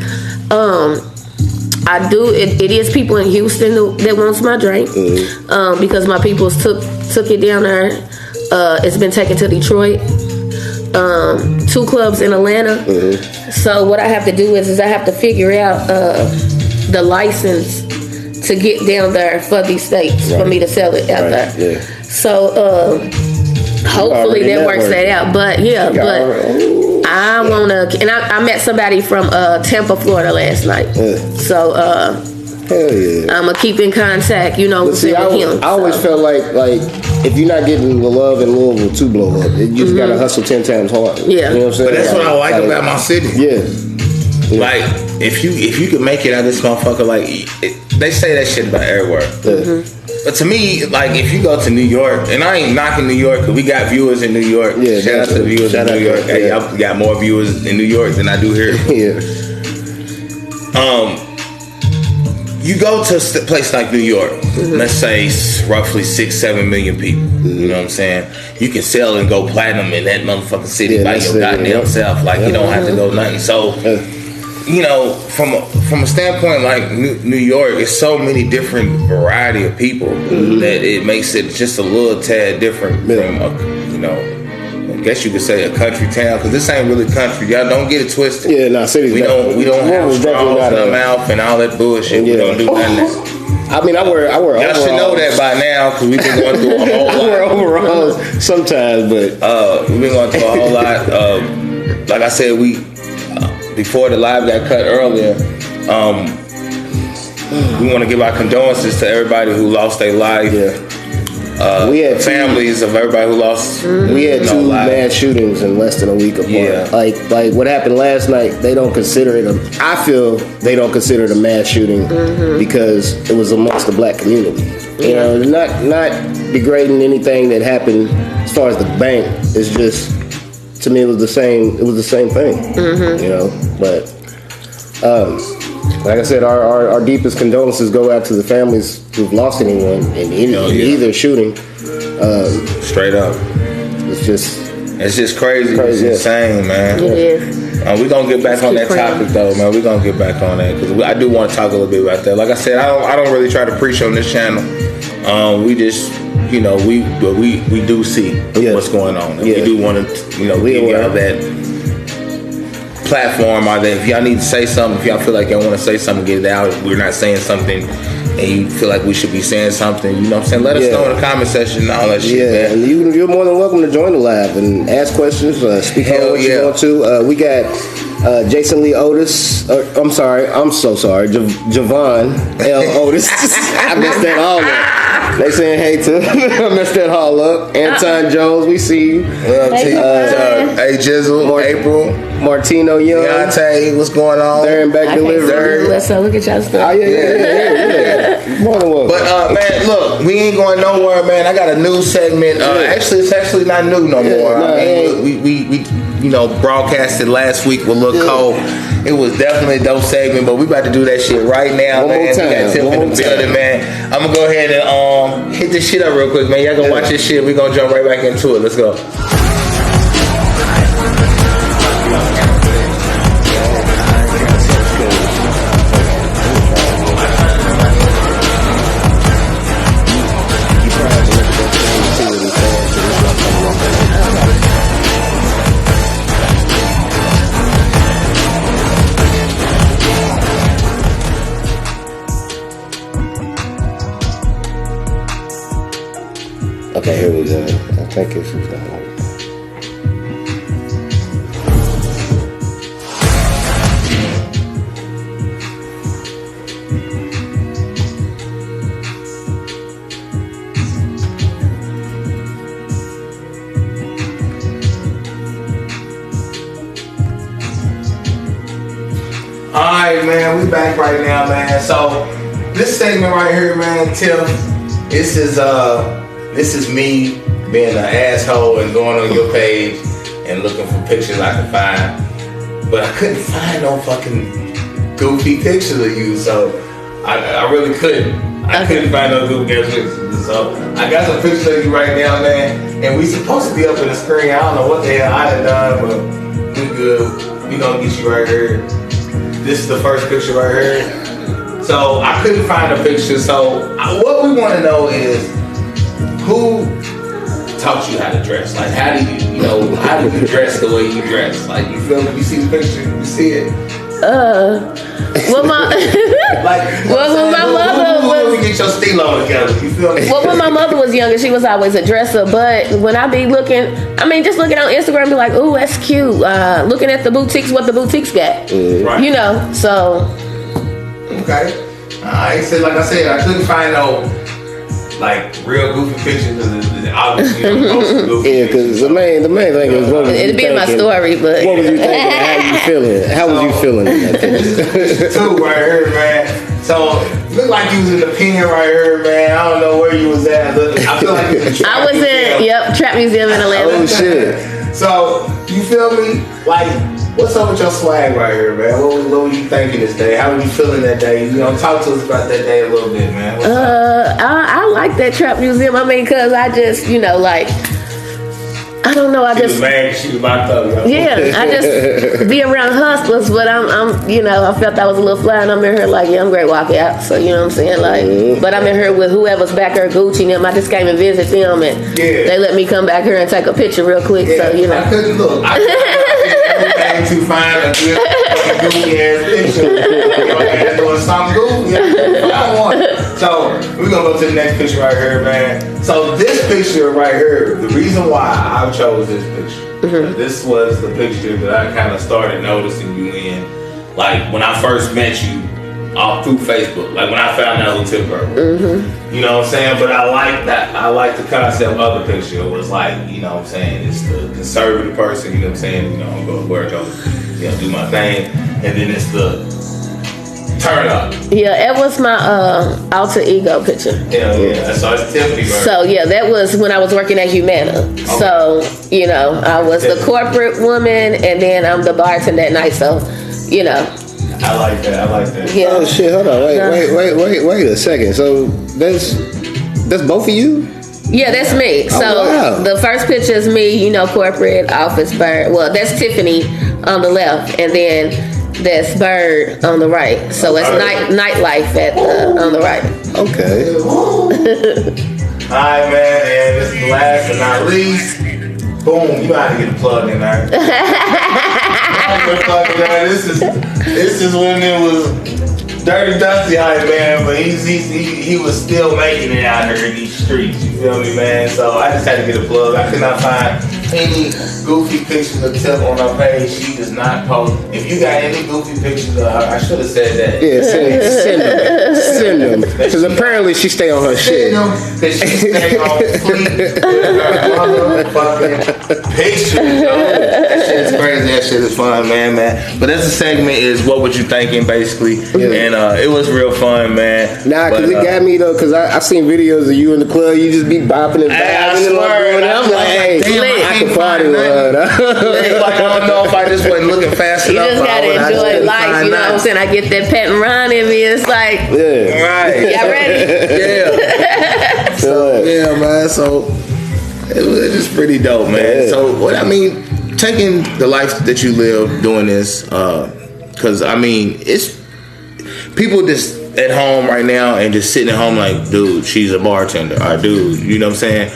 I do. It is people in Houston that wants my drink because my peoples took it down there. It's been taken to Detroit. 2 clubs in Atlanta. So what I have to do is I have to figure out the license to get down there for these states for me to sell it out there. Yeah. So hopefully that works that out. But I wanna, and I met somebody from Tampa, Florida last night. So hell yeah. I'm gonna keep in contact, with him. I always felt like if you're not getting the love in Louisville to blow up, you just gotta hustle 10 times harder. Yeah. You know what I'm saying? But that's what I like about my city. Yeah. Like if you could make it out of this motherfucker, they say that shit about everywhere. But to me, like if you go to New York, and I ain't knocking New York because we got viewers in New York. Yeah, shout out to the viewers in New York. Hey, y'all got more viewers in New York than I do here. Yeah. You go to a place like New York, let's say roughly 6-7 million people. You know what I'm saying? You can sell and go platinum in that motherfucking city by your goddamn self. Like you don't have to go nothing. So. From a standpoint like New York, it's so many different variety of people that it makes it just a little tad different from I guess you could say a country town because this ain't really country. Y'all don't get it twisted. Yeah, no, cities. We don't have straws in our mouth and all that bullshit. We don't do nothing. I mean, I wear y'all overalls. should know that by now because we've been going through a whole lot. I wear overalls sometimes, but we've been going through a whole lot. Like I said, before the live got cut earlier, We want to give our condolences to everybody who lost their life. We had families of everybody who lost. We had 2 mass shootings in less than a week apart. Yeah. Like what happened last night. They don't consider it. I feel they don't consider it a mass shooting because it was amongst the black community. You know, not degrading anything that happened as far as the bank. It's just, to me, it was the same. It was the same thing. You know, but like I said, our deepest condolences go out to the families who've lost anyone in either shooting. Straight up, it's just crazy. It's insane, man. It is. We're gonna get back on that topic though, man. We're gonna get back on that because I do want to talk a little bit about that. Like I said, I don't really try to preach on this channel. We just, we do see what's going on. And we do want to, give y'all that platform, or that if y'all need to say something, if y'all feel like y'all want to say something, get it out. We're not saying something and you feel like we should be saying something, you know what I'm saying? Let us know in the comment section and all that shit, man. And you're more than welcome to join the live and ask questions, speak on what you want to. We got Jason Lee Otis. I'm so sorry. Javon L. Otis. I messed that all up. They saying hey to I messed that all up. Anton Jones, we see you. Hey Jizzle, April, Martino Young, Deontay, what's going on? They're in back delivery. So look at y'all stuff. Oh yeah. More than welcome. But man, look, we ain't going nowhere, man. I got a new segment. Actually, it's actually not new no more. We broadcasted last week with Lil Cole. It was definitely a dope segment, but we about to do that shit right now, man. We got Tiffany in the building, man. I'm gonna go ahead and hit this shit up real quick, man. Y'all gonna watch this shit. We gonna jump right back into it. Let's go. Okay, here we go. I think it's gonna work. Alright, man, we back right now, man. So this segment right here, man, Tiff, this is me being an asshole and going on your page and looking for pictures I could find. But I couldn't find no fucking goofy pictures of you, so I really couldn't. I couldn't find no goofy pictures. So I got some pictures of you right now, man. And we supposed to be up in the screen. I don't know what the hell I done done, but we good. We gonna get you right here. This is the first picture right here. So I couldn't find a picture. So what we want to know is, who taught you how to dress? Like, how do you dress the way you dress? Like, you feel me? You see the picture? You see it? Well, my mother was. Get your stilo together. You feel me? Well, when my mother was younger, she was always a dresser. But when I be looking, just looking on Instagram, be like, ooh, that's cute. Looking at the boutiques, what the boutiques got, right. So. Okay. So like I said, I couldn't find no real goofy pictures because obviously most goofy. Yeah, because the main thing is what was it'd be in my story, but what was you thinking? How you feeling? How was you feeling in that picture? Two right here, man. So look like you was in the pen right here, man. I don't know where you was at. I feel like you was in I was in Trap Museum in Atlanta. Oh shit. So you feel me? Like, what's up with your swag right here, man? What were you thinking this day? How were you feeling that day? Talk to us about that day a little bit, man. I like that Trap Museum. Cause I just, I don't know. She was mad. She was locked up. Yeah, I just be around hustlers, but I felt I was a little fly, and I'm in here like, I'm great walk out. So you know what I'm saying, like, but I'm in here with whoever's back there, Gucci and them. I just came and visit them, and they let me come back here and take a picture real quick. Yeah, so I couldn't look. I everything to find a good goofy ass picture. Doing something goofy. I don't want it. So we're gonna go to the next picture right here, man. So this picture right here, the reason why I chose this picture, this was the picture that I kind of started noticing you in. Like when I first met you, off through Facebook. Like when I found out who Tiffany Bird was. You know what I'm saying? But I like that. I like the concept of the picture. It was like, you know what I'm saying? It's the conservative person, you know what I'm saying? You know, I'm going to work, do my thing. And then it's the turn up. Yeah, it was my alter ego picture. Yeah. So it's Tiffany Bird. So yeah, that was when I was working at Humana. Okay. So, you know, I was the corporate woman and then I'm the bartender at night. So, you know. I like that. Yeah. Oh shit, hold on. Wait a second. So that's both of you? Yeah, that's me. So wow. The first picture is me, you know, corporate office Bird. Well, that's Tiffany on the left, and then that's Bird on the right. So it's nightlife on the right. Okay. All right, man, and this is the last but not least. Boom, you gotta get the plug in there. This is when it was Dirty Dusty hype, man, but he was still making it out here in these streets. You feel me, man? So I just had to get a plug. I could not find any goofy pictures of Tip on her page. She does not post. If you got any goofy pictures of her, I should have said that. Yeah, send them. Because apparently she stay on her shit. Because she stay on fleek with her motherfucking pictures. That shit is crazy. That shit is fun, man. But that's the segment is what was you thinking, basically. Yeah. And it was real fun, man. Nah, because it got me, though, because I seen videos of you in the club. You just be bopping and vibing. I'm like, hey, I can party with her. Like, I don't know if I just wasn't looking fast enough. You just got to enjoy life, you know what I'm saying? I get that pat and run in me. It's like, right. Y'all ready? Yeah. So, yeah, man. So, it was just pretty dope, man. Yeah. So, what I mean, taking the life that you live doing this, because, I mean, it's people just at home right now and just sitting at home like, dude, she's a bartender. Or, dude, you know what I'm saying?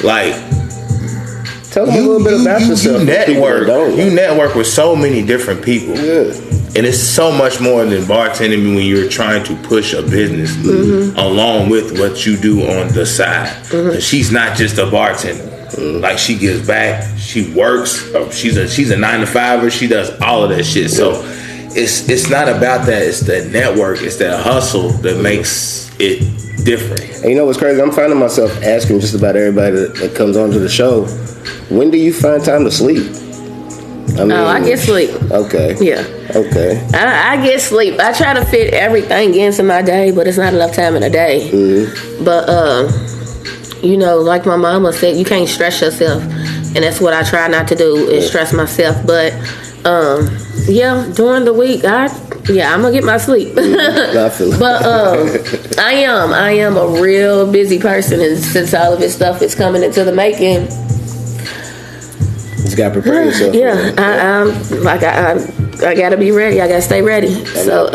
Like, tell them a little bit about yourself. You network with so many different people. Yeah. And it's so much more than bartending when you're trying to push a business along with what you do on the side. She's not just a bartender. Like, she gives back, she works, she's a 9-to-5er, she does all of that shit. So it's not about that, it's the network, it's that hustle that makes it different. And you know what's crazy? I'm finding myself asking just about everybody that comes onto the show, when do you find time to sleep? I mean, I get sleep. Okay. Yeah. Okay. I get sleep. I try to fit everything into my day, but it's not enough time in a day. But, you know, like my mama said, you can't stress yourself. And that's what I try not to do, is stress myself. But, yeah, during the week, I'm going to get my sleep. But I am a real busy person. And since all of this stuff is coming into the making, you gotta prepare yourself. Yeah, I gotta be ready. I gotta stay ready. So,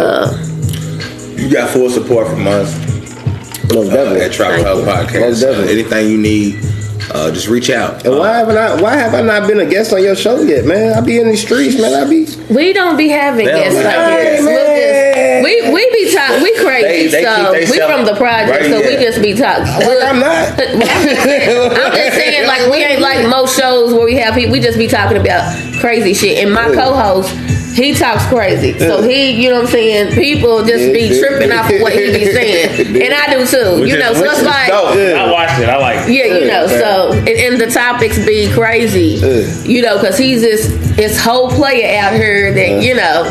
you got full support from us. Most definitely. At Travel Hub Podcast. Most definitely. Anything you need, just reach out. And why have I not been a guest on your show yet, man? I be in the streets, man. We don't be having guests like this. We be talking. We crazy. We from the project, so we just be talking. I'm not. I'm just saying, like, we ain't like most shows where we have people. We just be talking about crazy shit. And my co-host, he talks crazy. So he, you know what I'm saying? People just be tripping off of what he be saying. And I do too. You know, so it's like, I watched it. I like it. Yeah, you know, so, and the topics be crazy. You know, because he's this whole player out here that, you know,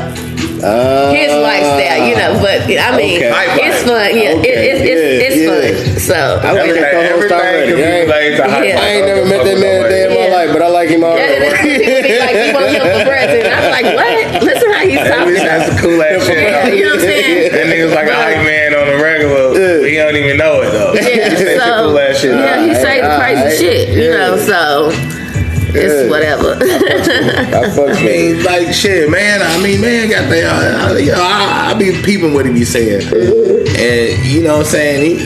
his lifestyle, you know, but I mean, it's fun. Yeah, it's fun. So I like that co-host already. I ain't never met that man a day in my life, but I like him already. Like, he wants him for president. I'm like, what? Listen how he's talking. That's some cool ass shit. You know what I'm saying? That nigga's like a hype man on the regular. But he don't even know it though. Yeah, he say some cool ass shit. Yeah, he say the crazy shit. You know, so. It's whatever. I mean, like, shit, man. I mean, man, I be peeping what he be saying. And, you know what I'm saying?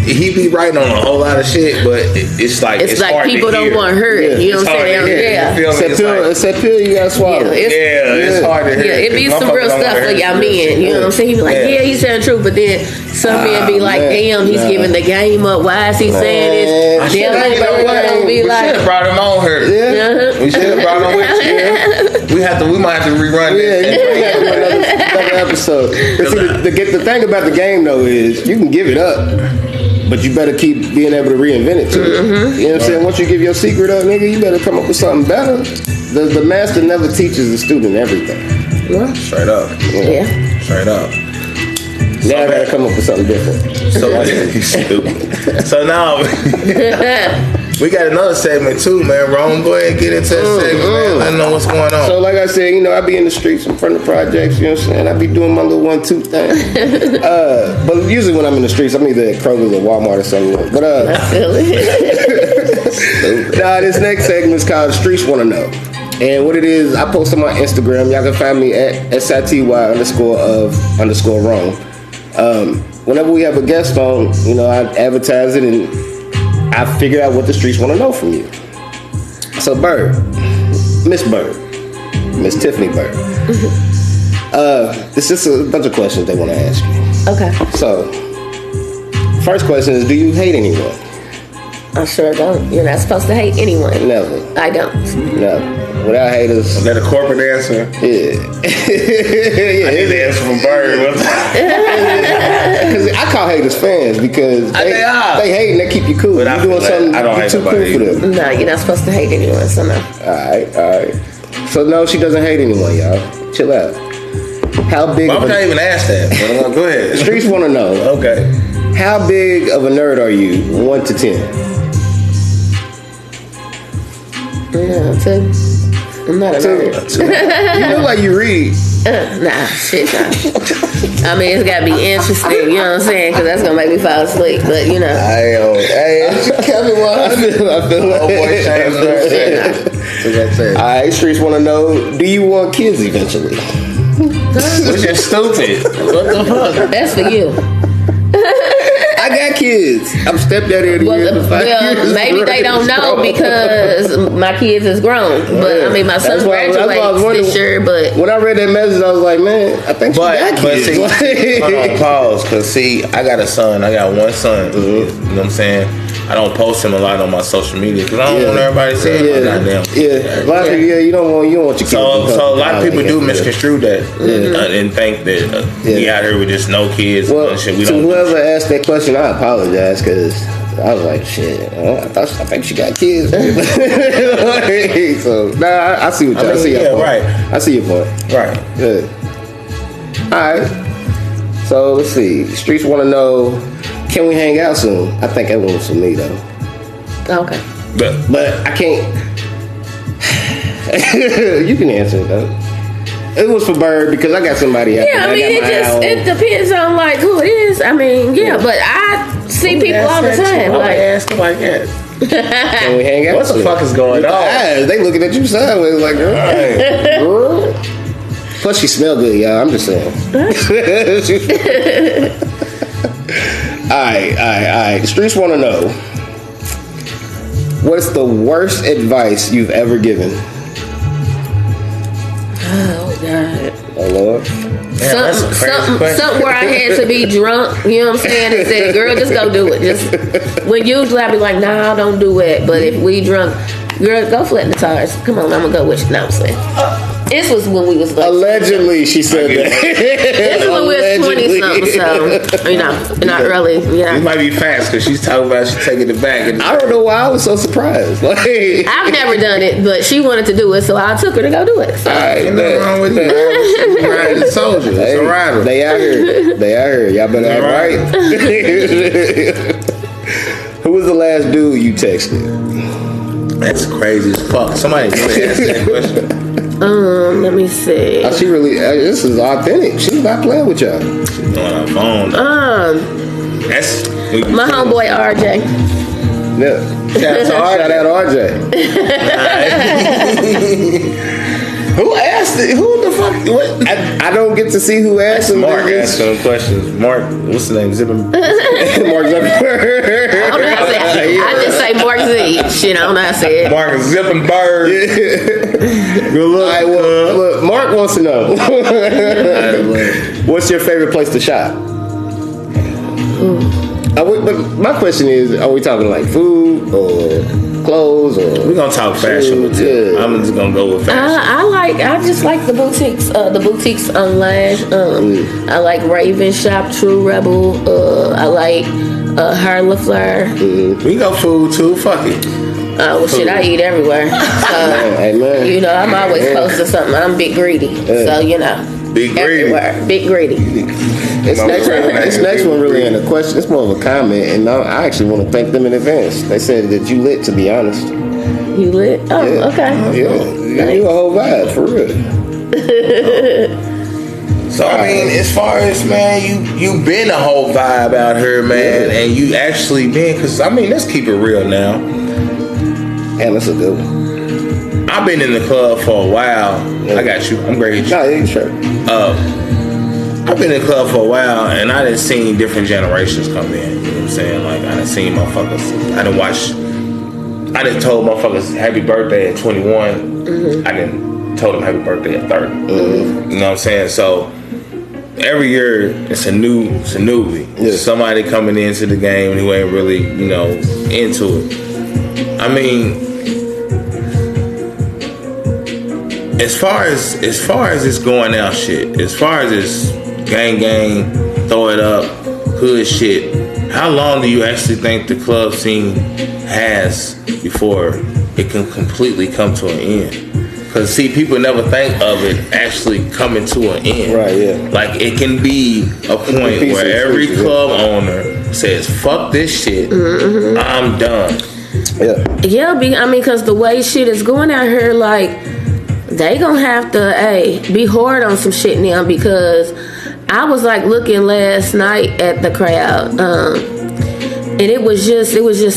He be writing on a whole lot of shit, but it's like hard people to hear. don't want to hear it. You know what I'm saying? Yeah. It's that pill you gotta swallow. It's hard to hear. Yeah, it be some real stuff for y'all men. You know what I'm saying? He be like, yeah, he's saying true, but then some men be like, damn, he's giving the game up. Why is he saying this? We should have brought him on here. Yeah. We should have brought him with you. We We might have to rerun this. Yeah, another episode. The thing about the game though is you can give it up, but you better keep being able to reinvent it too. You know what I'm saying? Once you give your secret up, nigga, you better come up with something better. The master never teaches the student everything. Well, straight up. Yeah. Straight up. Now I gotta come up with something different. So now we got another segment too, man. Rome, go ahead and get into that segment, man. Let me know what's going on. So like I said, you know, I be in the streets in front of projects, you know what I'm saying? I be doing my little 1-2 thing. But usually when I'm in the streets, I'm either at Kroger's or Walmart or something. But I feel it. nah, this next segment is called Streets Wanna Know. And what it is, I post on my Instagram. Y'all can find me at SITY_of_Rome. Whenever we have a guest on, you know, I advertise it and I figure out what the streets want to know from you. So Bird, Miss Tiffany Bird. It's just a bunch of questions they want to ask you. Okay. So, first question is, do you hate anyone? I sure don't. You're not supposed to hate anyone. Never. I don't. No. Without haters. Is that a corporate answer? Yeah. I need the answer from Bird. Because I call haters fans because they hate and they keep you cool. But you doing something I don't hate too cool nobody. for them. No, you're not supposed to hate anyone, so no. Alright. So no, she doesn't hate anyone, y'all. Chill out. How big Why would I even ask that? Go ahead. Streets want to know. Okay. How big of a nerd are you? 1 to 10. Yeah, 2. I'm not a nerd. You look like you read. Nah, shit, nah. I mean, it's gotta be interesting, you know what I'm saying? Because that's gonna make me fall asleep, but you know. Hey, Kevin, I feel like. Oh boy, James. Alright, streets want to know, do you want kids eventually? Which is stupid. What the fuck? That's for you. I got kids. I'm stepdaddy of the year. Well, maybe they don't know because my kids is grown. But I mean, my son graduates this year. But when I read that message, I was like, man, I think she got kids. See, hold on, pause. Because see, I got a son. I got one son. You know what I'm saying? I don't post him a lot on my social media because I don't want everybody saying my goddamn. Yeah, a lot of people, you don't want your kids. So a lot of people do misconstrue that and think that we out here with just no kids. Well, and shit. We so don't whoever asked that question, I apologize because I was like, shit. I think she got kids. So nah, I see what y'all. I see your point. Right. I see your point. Right. Good. All right. So let's see. Streets want to know. Can we hang out soon? I think that one was for me though. okay. But I can't. You can answer it though. It was for Bird because I got somebody out there. Yeah, I mean, it depends on like who it is. I mean, but I see people all the time. Like, ask them like that. Can we hang out? What the fuck is going on? They looking at you sideways like, girl. Plus, she smell good, y'all. I'm just saying. All right. The streets want to know. What's the worst advice you've ever given? oh God. Oh Lord. Something where I had to be drunk, you know what I'm saying, and said, girl, just go do it. Just when usually I'd be like, nah, don't do it. But if we drunk, girl, go flatten the tires. Come on, I'm gonna go with you. No, I'm saying. This was when we was like allegedly she said that. This was when we was 20 something, so you know, not really. Yeah, you might be fast because she's talking about she taking it back. And I don't know why I was so surprised. I've never done it, but she wanted to do it, so I took her to go do it. So. All right, nothing wrong with that. She's riding the soldier. That's a rider. They out here. Y'all better act right. Who was the last dude you texted? That's crazy as fuck. Somebody really asked that question. Let me see. She really. This is authentic. She's not playing with y'all. She's on her phone. That's my homeboy RJ. Yeah. Shout out RJ. Who asked it? Who the fuck? What? I don't get to see who asked him. Mark asking them questions. Mark, what's his name? Zippin. Mark Zuckerberg. I don't know how to say it. I just say Mark Z. Shit, I don't know how to say it. Mark Zippin Bird. Good luck. Right, well, look, Mark wants to know. What's your favorite place to shop? But my question is, are we talking like food or clothes or we're gonna talk fashion with you. I'm just gonna go with fashion. I just like the boutiques online. I like Raven Shop, True Rebel. I like Harlem Flare. We go food too. Fuck it. Well, shit, I eat everywhere. So, you know, I'm always close to something. I'm big greedy. So, you know. Big greedy. Everywhere. Big greedy. This next one really ain't a question. It's more of a comment, and I actually want to thank them in advance. They said that you lit, to be honest. You lit? Oh, yeah. Okay. Yeah, you a whole vibe, for real. So, I mean, as far as, man, you been a whole vibe out here, man, and you actually been, because, I mean, let's keep it real now. And that's a good one. I've been in the club for a while. I got you. I'm great. No, yeah, sure. I've been in the club for a while, and I done seen different generations come in. You know what I'm saying? Like, I done seen motherfuckers. I done told motherfuckers happy birthday at 21. I done told them happy birthday at 30. You know what I'm saying? So every year it's a newbie. Yeah. Somebody coming into the game who ain't really, you know, into it. I mean, as far as this going out shit, as far as this gang, throw it up, hood shit, how long do you actually think the club scene has before it can completely come to an end? Because, see, people never think of it actually coming to an end. Right, yeah. Like, it can be a point where every club owner says, fuck this shit, I'm done. Yeah, I mean, because the way shit is going out here, like, they gonna have to, be hard on some shit now, because I was, like, looking last night at the crowd, and it was just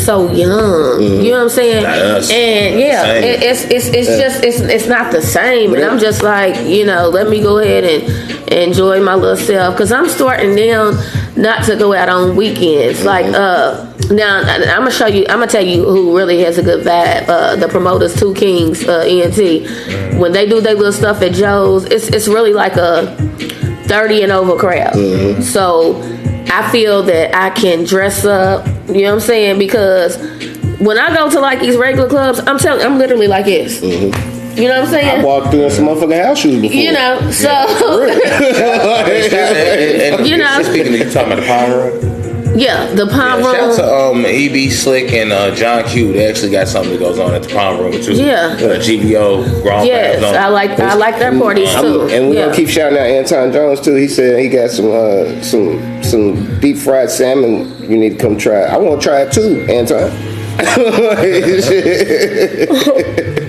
so young. You know what I'm saying? And yeah, it's not the same. And I'm just like, you know, let me go ahead and enjoy my little self, because I'm starting now not to go out on weekends. Like now I'm gonna tell you who really has a good vibe. The promoters, Two Kings, ENT. When they do their little stuff at Joe's, it's really like a 30 and over crowd. So I feel that I can dress up, you know what I'm saying? Because when I go to like these regular clubs, I'm literally like this. You know what I'm saying? I walked through in some motherfucking house shoes before. You know, so you know. Speaking of, you talking about the Palm Room? Yeah, the Palm Room. Shout out to EB Slick and John Q. They actually got something that goes on at the Palm Room too. Yeah. GVO, Grown. Yes, I like their parties too. And we're gonna keep shouting out Anton Jones too. He said he got some deep fried salmon. You need to come try it. I want to try it too, Anton.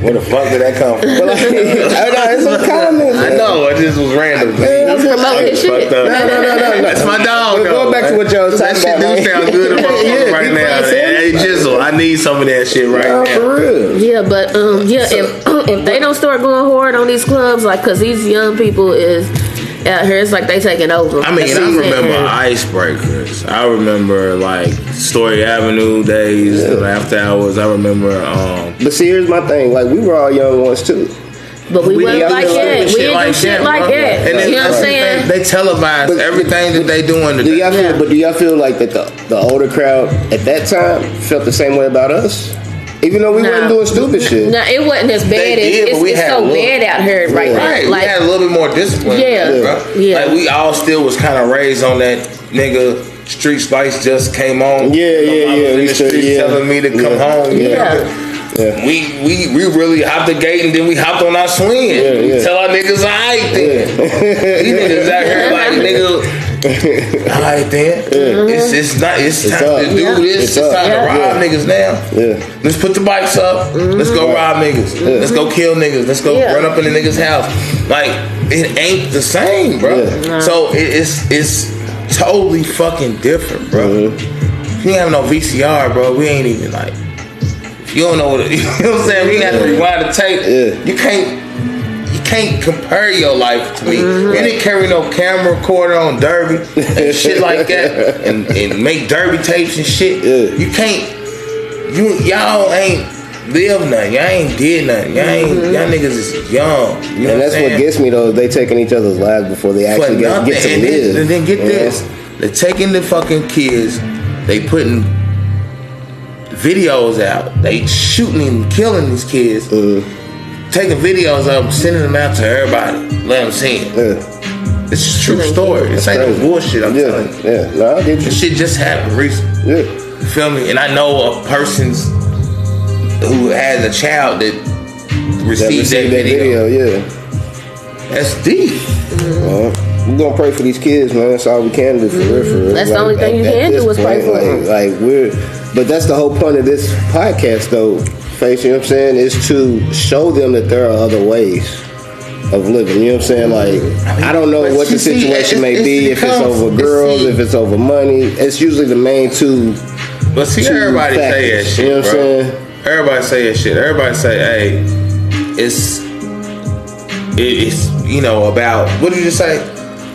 Where the fuck did that come from? It's a comment. I know, it just was random. That's promoting shit. No. That's my dog. Going back to what y'all was talking about. That shit do sound good right now. Hey, Jizzle, I need some of that shit right now. For real. Yeah, but if they don't start going hard on these clubs, like, because these young people is out here, it's like they taking over. I mean, I remember Icebreakers. I remember like Story Avenue days, after hours. I remember. But see, here's my thing. Like, we were all young ones too. But we wasn't like that. We didn't do shit like that. And you know what I'm saying? They televise everything that they doing today. Do y'all feel like that the older crowd at that time felt the same way about us? Even though we wasn't doing stupid shit. No, it wasn't as bad. It's so bad out here right now. Right, like, we had a little bit more discipline. Yeah. Like, we all still was kind of raised on that nigga. Street Spice just came on. Yeah. In the streets telling me to come home. Yeah. We really hopped the gate and then we hopped on our swing. Tell our niggas, alright then. These niggas out here like, nigga, alright then. It's time to do this. It's time to rob niggas now. Let's put the bikes up. Let's go rob niggas. Let's go kill niggas. Let's go run up in the niggas' house. Like, it ain't the same, bro. So it's totally fucking different, bro. If you ain't have no VCR, bro, we ain't even like. You don't know what you know what I'm saying? We have to rewind the tape. You can't compare your life to me. You didn't carry no camera recorder on Derby and shit like that, and make Derby tapes and shit. You can't. Y'all ain't lived nothing. Y'all ain't did nothing. Y'all niggas is young. You know and that's what gets me though. They taking each other's lives before they actually get to live. And then get this. They're taking the fucking kids. They putting videos out. They shooting and killing these kids. Taking videos of them, sending them out to everybody. Let them see it. It's a true story. This ain't no bullshit, I'm telling you. Yeah, no, I get you. This shit just happened recently. Yeah. You feel me? And I know of persons who has a child that received that video. Yeah. That's deep. We're gonna pray for these kids, man. That's all we can do for real. That's the only thing you can do is pray for them. But that's the whole point of this podcast, though. Face, you know what I'm saying, is to show them that there are other ways of living. You know what I'm saying? Like, I don't know what the situation may be, if it's over girls, if it's over money. It's usually the main two. But see, everybody say that shit, you know what I'm saying? Everybody say that shit. Everybody say, hey, it's you know, about, what did you say?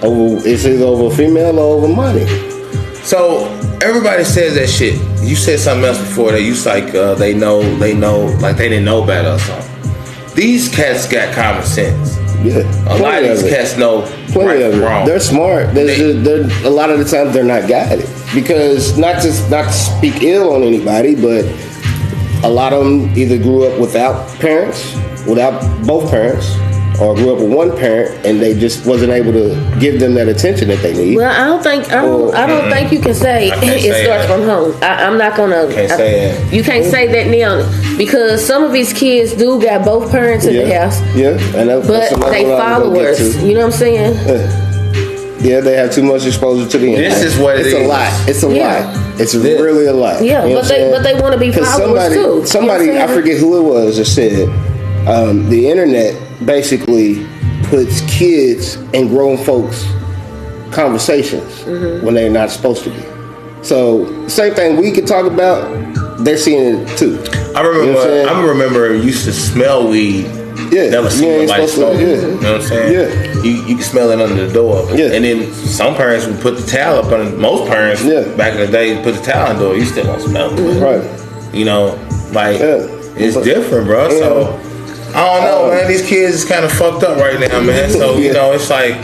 It's either over female or over money. So everybody says that shit. You said something else before that you like they know, like they didn't know better or something. These cats got common sense. Yeah, a lot of these cats know right from wrong. They're smart. They're a lot of the times they're not guided, because not to speak ill on anybody, but a lot of them either grew up without both parents, or grew up with one parent and they just wasn't able to give them that attention that they need. Well, I don't think you can say it starts from home. I'm not gonna. You can't say that now, because some of these kids do got both parents in the house. Yeah, but they followers. You know what I'm saying? Yeah, they have too much exposure to the internet. This is what it is. It's a lot. It's a lot. It's really a lot. Yeah, you know but they want to be followers too. Somebody, I forget who it was, that said the internet basically puts kids in grown folks' conversations when they're not supposed to be. So same thing we could talk about, they're seeing it too. I remember used to smell weed. Yeah, never seen nobody smoke. You know what I'm saying? Yeah, you can smell it under the door. Yeah, and then some parents would put the towel up on. Most parents back in the day put the towel on the door. You still don't smell it, right? You know, like it's different, bro. So I don't know, man. These kids is kind of fucked up right now, man. So you know, it's like,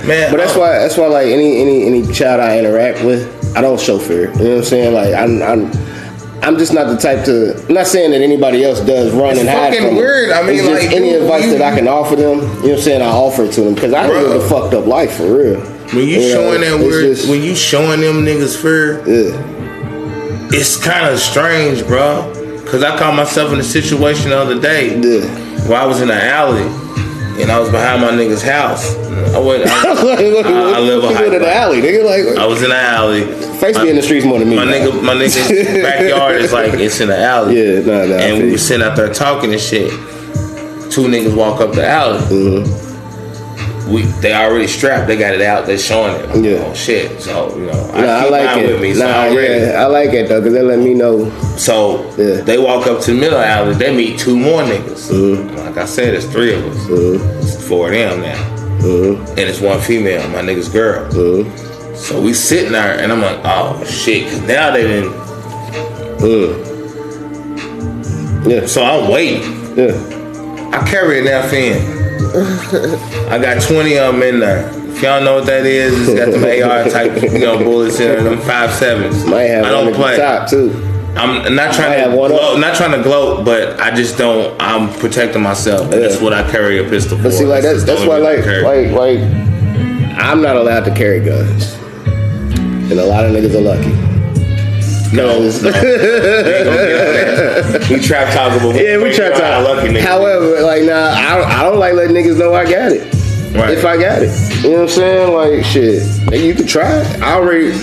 man. But that's why like any child I interact with, I don't show fear. You know what I'm saying? Like I'm just not the type to. I'm not saying that anybody else does run and hide from weird. Them. I mean, it's just like any advice that I can offer them. You know what I'm saying? I offer it to them, because I live a fucked up life for real. When you showing that weird, when you showing them niggas fear, it's kind of strange, bro. Cause I caught myself in a situation the other day where I was in an alley and I was behind my nigga's house. I live in an alley, nigga. Like, I was in an alley. Face be in the streets more than me. My nigga's backyard is like, it's in the alley. Yeah, nah. And we were sitting out there talking and shit. Two niggas walk up the alley. They already strapped. They got it out. They're showing it. Oh shit. So I like it. With me, so I like it though, because they let me know. So they walk up to the middle of the alley. They meet two more niggas. Like I said, it's three of us. It's four of them now. And it's one female, my nigga's girl. So we sitting there, and I'm like, oh shit, because now they didn't. So I'm waiting. I carry a enough in. I got 20 of them in there. If y'all know what that is, it's got them AR type, bullets in there, them 5.7s. Might have I don't play. Top too. I'm not trying to gloat, but I just don't. I'm protecting myself. That's what I carry a pistol for. But see, like that's why, like I'm not allowed to carry guns, and a lot of niggas are lucky. No. We trap talking, but we trap talking. However, like I don't like letting niggas know I got it. Right. If I got it, you know what I'm saying? Like shit, you can try it. I already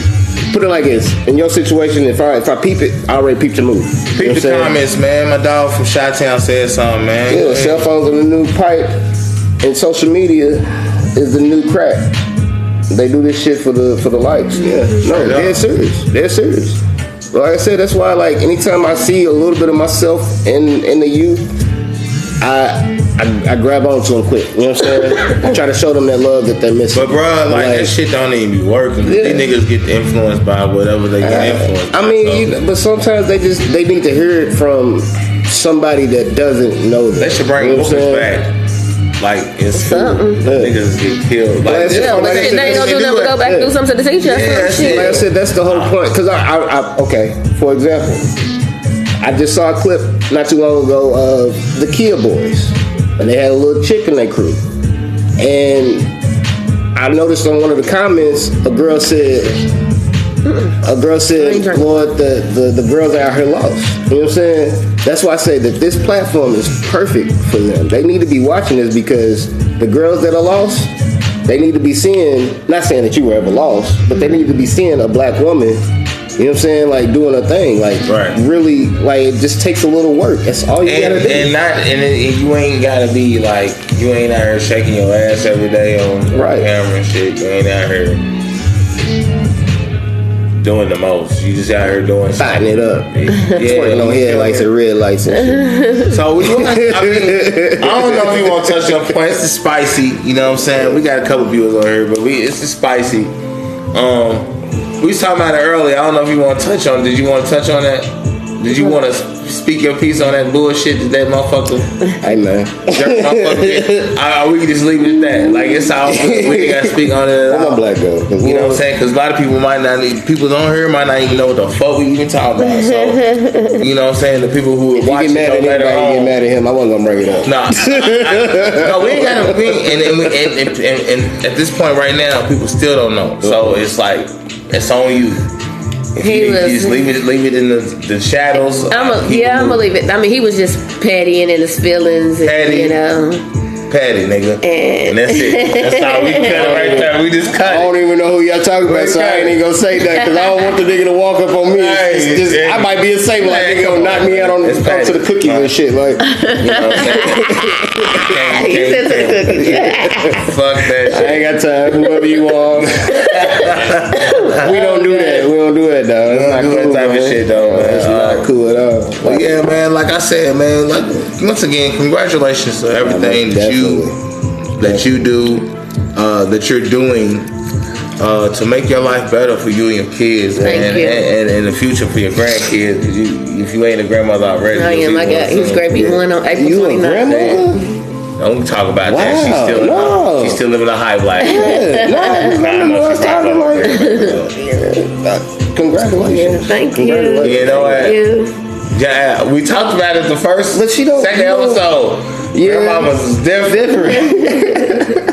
put it like this. In your situation, if I peep it, I already peeped the move. Peep the comments, man. My dog from Chi-Town said something, man. Yeah, cell phones are the new pipe, and social media is the new crack. They do this shit for the likes. Yeah, no, they're serious. They're serious. Like I said, that's why, like, anytime I see a little bit of myself in the youth, I grab onto them quick. You know what I'm saying? I try to show them that love that they're missing. But bro, like that shit don't even be working. These niggas get influenced by whatever they get influenced by. I mean, but sometimes they need to hear it from somebody that doesn't know that. They should bring books back. Like in school, niggas get killed. Like, they ain't gonna do nothing but go back and do something to the teacher. Like I said, that's the whole point. Because I okay, for example, I just saw a clip not too long ago of the Kia Boys, and they had a little chick in their crew. And I noticed on one of the comments, a girl said, Lord, the girls out here lost. You know what I'm saying? That's why I say that this platform is perfect for them. They need to be watching this because the girls that are lost, they need to be seeing, not saying that you were ever lost, but they need to be seeing a black woman, you know what I'm saying, like doing a thing, like really, like it just takes a little work. That's all you gotta do. And you ain't gotta be like, you ain't out here shaking your ass every day on camera and shit. You ain't out here doing the most. You just out here doing something. It up. Twerking on headlights and red lights and shit. So I don't know if you want to touch on points. It's spicy. You know what I'm saying? We got a couple viewers on here, but it's just spicy. We was talking about it earlier. I don't know if you want to touch on it. Did you want to touch on that? Did you want to speak your piece on that bullshit that motherfucker? Hey man, we can just leave it at that. Like it's all we ain't got to speak on it. I'm a black girl. You know what I'm saying? Because a lot of people might not. People on here might not even know what the fuck we even talking about. So you know what I'm saying? The people who are watching get mad at him. I wasn't gonna bring it up. No, we ain't got to. And at this point right now, people still don't know. So it's like it's on you. You just leave it in the shadows. I'm gonna leave it. I mean, he was just petty and in his feelings. Petty, nigga. And that's it. That's how we cut it right there. We just cut it. I don't even know who y'all talking about, so I ain't even gonna say that because I don't want the nigga to walk up on me. I might be a safe like nigga gonna knock me out on to the cookies and shit. Like, you know what I'm saying? He said to the cookies. Fuck that shit. I ain't got time. Whoever you are. We don't do that. We don't do that, dog. It's not cool, that type of shit, though, man. It's not cool at all. But yeah, man. Like I said, man. Like once again, congratulations to everything that you do, that you're doing to make your life better for you and your kids, and in the future for your grandkids. Cause if you ain't a grandmother already, I am. I got. He's gonna be one on April 29th. You a grandmother? Don't talk about that. She's still living a high life. Congratulations. Thank you. You know what? Yeah, we talked about it the second episode. Yeah. Grandmama's is different.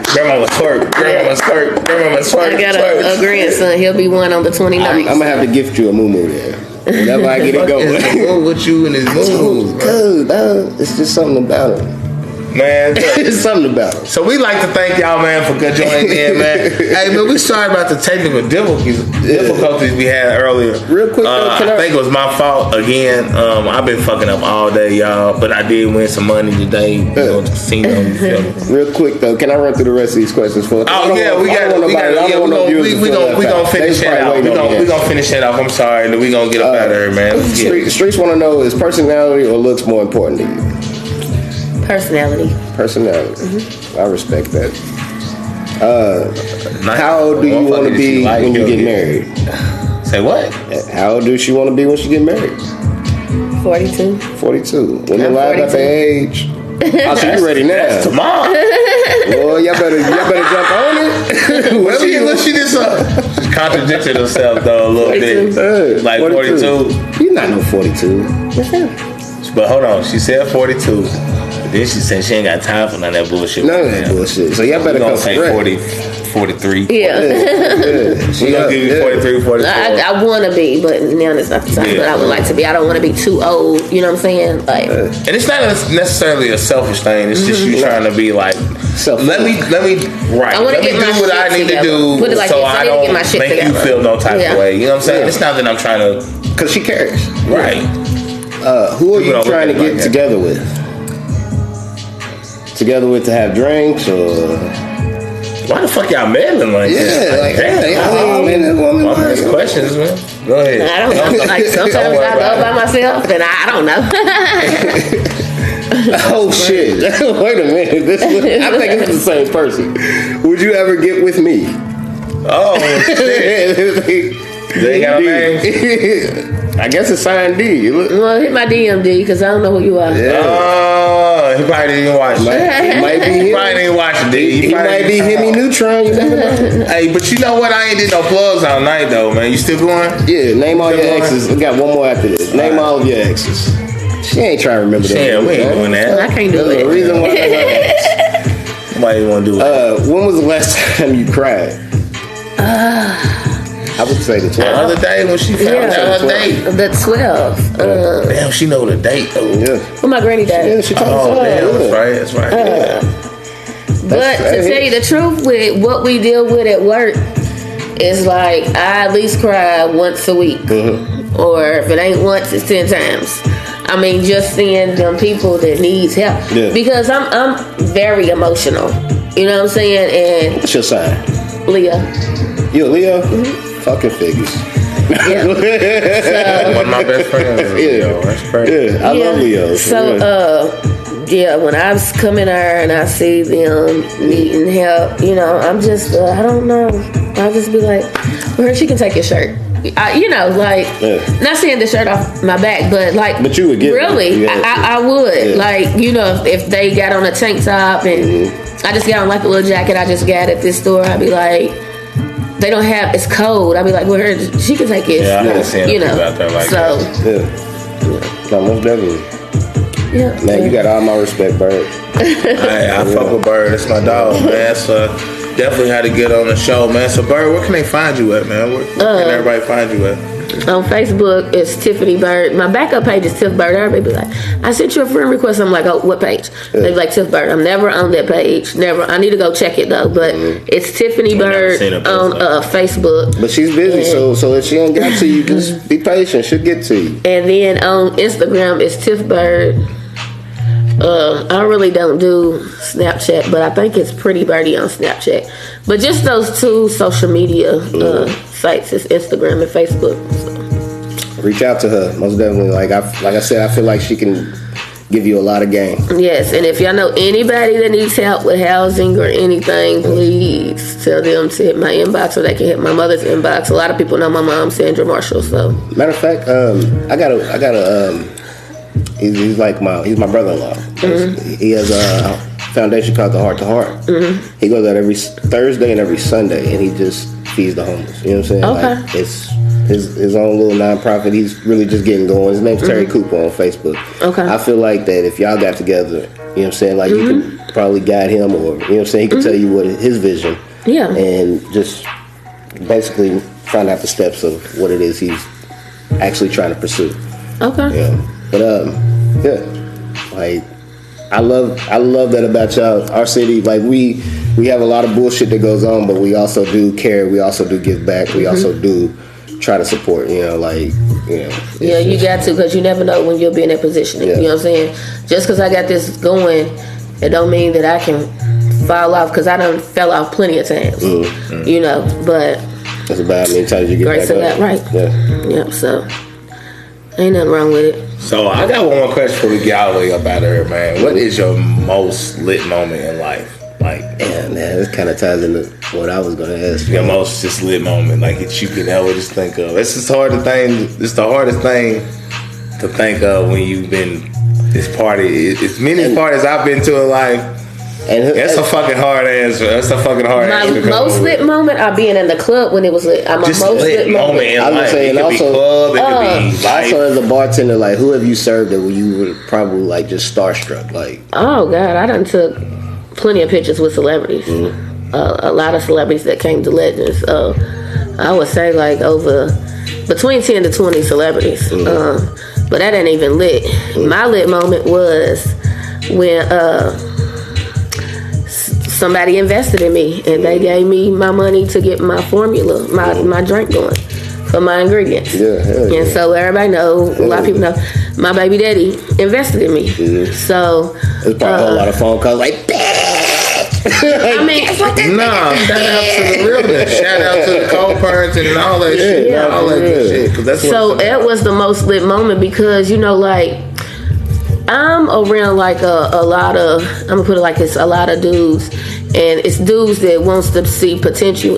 Grandmama's twerk. I got a grandson. He'll be one on the 29th. I'm gonna have to gift you a moo-moo there. Whenever I get it going. With you and his moo-moos, bro. It's just something about it. Man, it's something about it. So we like to thank y'all, man, for joining in, man. Hey, man, we sorry about the technical difficulties we had earlier. Real quick, I think it was my fault again. I've been fucking up all day, y'all, but I did win some money today. Casino, Real quick though, can I run through the rest of these questions for? We gonna finish that off. We gonna finish that off. I'm sorry, we gonna get up out of here, man. Streets want to know: is personality or looks more important to you? Personality. Mm-hmm. I respect that. How old do you want to be when you get married? Say what? How old does she want to be when she get married? 42. 42. Women lie about their age. Oh, so you ready now? That's tomorrow. Well, y'all better jump on it. She just contradicted herself though a little bit. Like 42. You're not no 42. But hold on, she said 42. Then she said she ain't got time for none of that bullshit. None of that bullshit. So y'all better come say 40, 43. Yeah. She gonna give you 43, 44. I want to be, but now it's not the time. But I would like to be. I don't want to be too old. You know what I'm saying? Like, and it's not necessarily a selfish thing. It's just you trying to be like, let me do what I need to do, so I don't make you feel no type of way. You know what I'm saying? It's not that I'm trying to, because she cares, right? Who are you trying to get together with? Together with to have drinks, or why the fuck y'all meddling like that? Damn, questions, man. Go ahead. I don't know. Like sometimes I go by myself, and I don't know. Oh shit! Wait a minute. I think it's the same person. Would you ever get with me? Oh shit! They got a name. I guess it's signed D. Well, hit my DMD because I don't know who you are. Yeah. Oh, he probably didn't even watch it. He might be. He probably didn't watch it, D. He might be Hemi Neutron. You never know. Hey, but you know what? I ain't did no plugs all night though, man. You still going? Yeah. Name all your exes. We got one more after this. Name all of your exes. She ain't trying to remember that. Yeah, we ain't doing that. I can't do There's it. a reason why. Why you want to do it? When was the last time you cried? I would say the 12th. The other day when she found out her date. The 12th. Damn, she know the date though. Yeah. When my granny died. Yeah, she told Oh, us. damn, that's right. Yeah. But to tell you the truth, with what we deal with at work, it's like I at least cry once a week. Mm-hmm. Or if it ain't once, it's 10 times. I mean, just seeing them people that needs help. Yeah. Because I'm very emotional. You know what I'm saying? And What's your sign? Leo. You a Leo? Mm-hmm. Fucking figures. Yeah. One of my best friends. Yeah. That's crazy. Yeah, I love Leos. So, yeah, when I was coming there and I see them needing help, you know, I'm just, I don't know. I'll just be like, well, she can take your shirt. You know, like, not saying the shirt off my back, but like, but you would get really, I would. Like, you know, if they got on a tank top and I just got on like a little jacket I just got at this store, I'd be like, they don't have, it's cold. I'd be like, well, she can take it. Yeah, I haven't seen you know, people out there like so, that. No, most definitely. Yeah. Man, you got all my respect, Bird. Hey, I fuck with Bird. That's my dog, man. So definitely had to get on the show, man. So Bird, where can they find you at, man? Where can everybody find you at? On Facebook, it's Tiffany Bird. My backup page is Tiff Bird. Everybody be like, I sent you a friend request. I'm like, oh, what page? They be like, Tiff Bird. I'm never on that page. Never. I need to go check it though. But it's Tiffany Bird on Facebook. But she's busy, so if she ain't got to you, just be patient. She'll get to you. And then on Instagram, it's Tiff Bird. I really don't do Snapchat, but I think it's Pretty Birdie on Snapchat. But just those two social media sites is Instagram and Facebook. So. Reach out to her, most definitely. Like I said, I feel like she can give you a lot of game. Yes, and if y'all know anybody that needs help with housing or anything, please tell them to hit my inbox, or they can hit my mother's inbox. A lot of people know my mom, Sandra Marshall. So matter of fact, I got a. He's my brother-in-law. Mm-hmm. He has a foundation called the Heart to Heart. Mm-hmm. He goes out every Thursday and every Sunday, and he just feeds the homeless. You know what I'm saying? Okay. Like, it's his own little nonprofit. He's really just getting going. His name's Terry Cooper on Facebook. Okay. I feel like that if y'all got together, you know what I'm saying, like you could probably guide him, or you know what I'm saying, he could tell you what his vision. Yeah. And just basically find out the steps of what it is he's actually trying to pursue. Okay. Yeah. But yeah, like I love that about y'all. Our city, like we have a lot of bullshit that goes on, but we also do care. We also do give back. We also do try to support. You know, like Yeah, you got to, because you never know when you'll be in that position. Yeah. You know what I'm saying? Just because I got this going, it don't mean that I can fall off, because I done fell off plenty of times. Mm-hmm. You know, but that's about how many times you get grace back of up. that, right? Yeah. Yep. So ain't nothing wrong with it. So I got one more question before we get all the way up out of here, man. What is your most lit moment in life? Like, yeah, man, this kind of ties into what I was gonna ask. Your most just lit moment, like that you can ever just think of. It's just hard to think. It's the hardest thing to think of when you've been this party. As many parties I've been to in life. And that's a fucking hard answer. That's a fucking hard answer. My most lit moment, I being in the club when it was lit. My just most lit moment in I was life. saying, it could also, be club, it could be life. Also, as a bartender, like, who have you served that you would probably like just starstruck? Like, oh God, I done took plenty of pictures with celebrities. A lot of celebrities that came to Legends. I would say like over between 10 to 20 celebrities. But that ain't even lit. My lit moment was when somebody invested in me and they gave me my money to get my formula, my drink going, for my ingredients. And so everybody know, a lot of people know, my baby daddy invested in me. So there's probably a whole lot of phone calls like, I mean, shout out to the realness. Shout out to the co-parents and all that shit. Yeah. All that good shit. 'Cause that's so it was the most lit moment because, you know, like, I'm around like a lot of, I'm gonna put it like this, a lot of dudes, and it's dudes that wants to see potential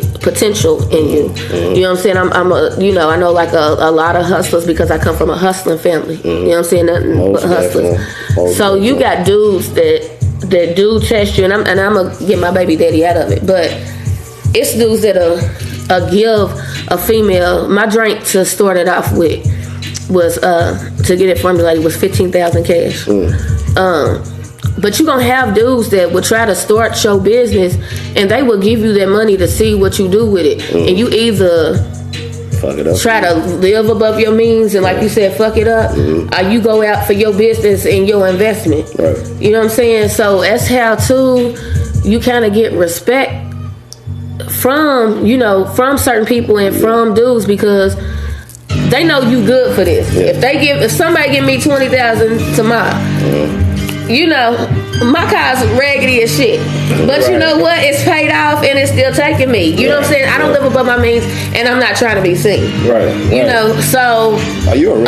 in you. You know what I'm saying? I'm a, you know, I know like a lot of hustlers because I come from a hustling family. You know what I'm saying? Nothing but hustlers. So you got dudes that do test you, and I'm gonna get my baby daddy out of it, but it's dudes that'll give a female. My drink to start it off with was to get it formulated was $15,000 cash. But you gonna have dudes that will try to start show business, and they will give you that money to see what you do with it, and you either fuck it up, try to live above your means, and like you said, fuck it up, or you go out for your business and your investment. Right. You know what I'm saying? So that's how too you kind of get respect from, you know, from certain people and from dudes, because they know you good for this. If somebody give me $20,000 tomorrow, you know, my car's raggedy as shit. But you know what? It's paid off and it's still taking me. You know what I'm saying? I don't live above my means, and I'm not trying to be seen. Right. You know, so until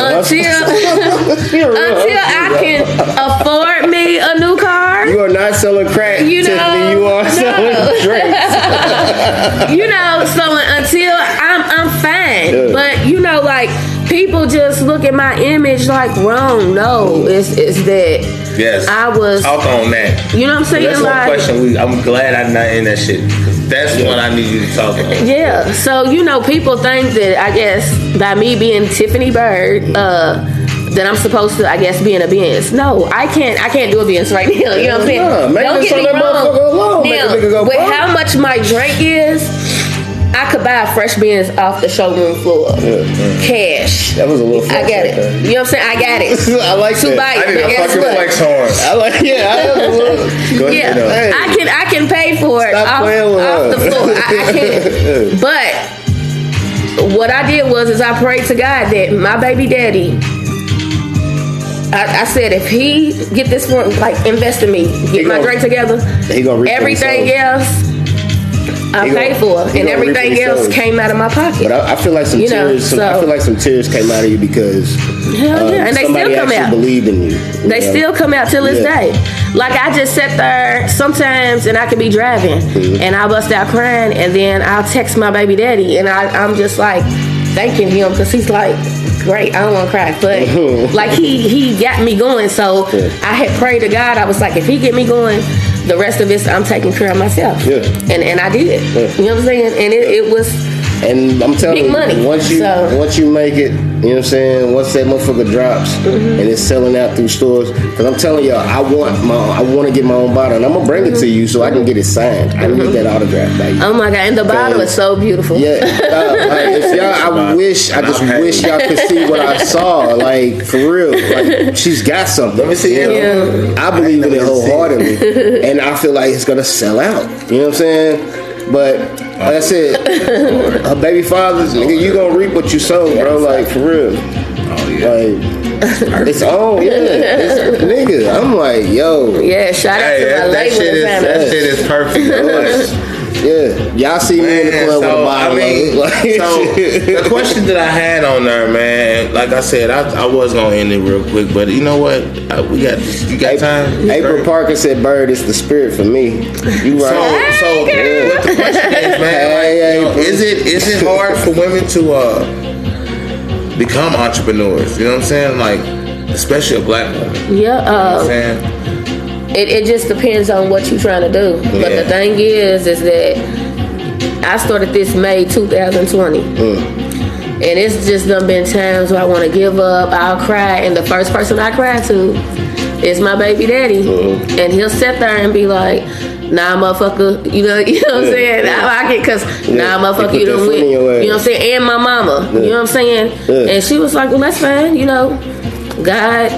I can afford me a new car. You are not selling crack, you know, Tiffany. You are selling drinks. You know, so until I'm fine. Yeah. But you know, like, people just look at my image like wrong. No, it's that. Yes, I was talk on that. You know what I'm saying? That's like, one question. I'm glad I'm not in that shit. That's what I need you to talk about. Yeah. So you know, people think that I guess by me being Tiffany Bird, that I'm supposed to, I guess, be in a Benz. No, I can't do a Benz right now. You know what I'm saying? Don't get me wrong. Now, with how much my drink is, I could buy a fresh Benz off the showroom floor. Cash. That was a little flex. I got it. You know what I'm saying? I got it. I like to that. buy it. I need a fucking flex horn. I like, I have a little. Yeah, hey. I can pay for it off the floor. I can. But what I did was I prayed to God that my baby daddy, I said, if he get this for, like, invest in me, get my drink together, he gonna everything else I paid for, and everything else came out of my pocket. But I feel like some tears. I feel like some tears came out of you because and they still come out. Believed in you. They still come out till this day. Like, I just sit there sometimes, and I could be driving, and I bust out crying, and then I'll text my baby daddy, and I'm just like thanking him, because he's like, great, I don't want to cry, but like he got me going. So I had prayed to God. I was like, if he get me going, the rest of it, I'm taking care of myself. Yeah. And I did. You know what I'm saying? And it was And I'm telling you, money. once you make it, you know what I'm saying, once that motherfucker drops and it's selling out through stores, because I'm telling y'all, I want to get my own bottle, and I'm gonna bring it to you so I can get it signed. I need that autograph by you. Oh my God, and the bottle is so beautiful. Yeah, if y'all, I just wish y'all could see what I saw. Like, for real, like, she's got something. Let me see it. Yeah. I believe in it wholeheartedly, and I feel like it's gonna sell out. You know what I'm saying? But like I said, her baby fathers, nigga, you gonna reap what you sow, bro. Like, for real. Oh yeah. Like, it's on, it's, nigga. I'm like, yo. Yeah, shout out to my label. That shit is perfect. Like, yeah, y'all see me in the club with a bottle. So the question that I had on there, man, like I said, I was gonna end it real quick, but you know what? You got time? April Parker said, "Bird is the spirit for me." You right? So what the question is, man? Is it hard for women to become entrepreneurs? You know what I'm saying? Like, especially a black woman. Yeah. You know what I'm saying? It just depends on what you're trying to do. Yeah. But the thing is that I started this May 2020. And it's just done been times where I want to give up, I'll cry, and the first person I cry to is my baby daddy. And he'll sit there and be like, nah, motherfucker, you know what I'm saying? I like it because, nah, motherfucker, you don't win. You know what I'm saying? And my mama, you know what I'm saying? And she was like, well, that's fine, you know. God,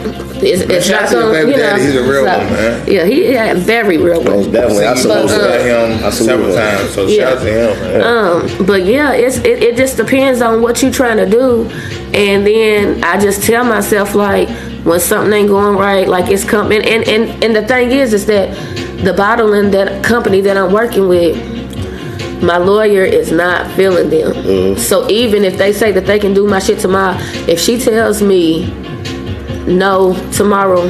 it's not going, you know. He's a real one, man. Yeah, he a very real one. Definitely, I salute him several times. So shout out to him, man. But yeah, it just depends on what you're trying to do, and then I just tell myself, like, when something ain't going right, like, it's coming. And the thing is that the bottling that company that I'm working with, my lawyer is not feeling them. So even if they say that they can do my shit tomorrow, if she tells me no tomorrow,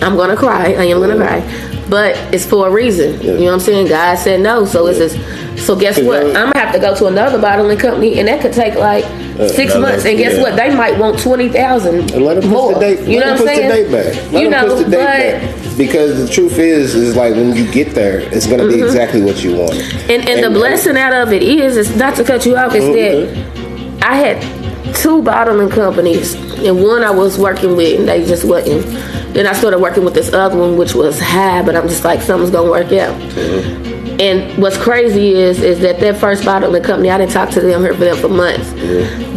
I'm gonna cry. I am gonna cry. but it's for a reason. You know what I'm saying? God said no, so it's just. So guess what? I'm gonna have to go to another bottling company, and that could take like 6 months. And guess what? They might want 20,000 more. You know what I'm saying? Let them push the date back. Because the truth is like when you get there, it's gonna be exactly what you want. And the blessing out of it is not to cut you off. Is that I had 2 bottling companies, and one I was working with, and they just wasn't. Then I started working with this other one, which was high, but I'm just like, something's gonna work out. And what's crazy is that first bottling company, I didn't talk to them, heard from them for months.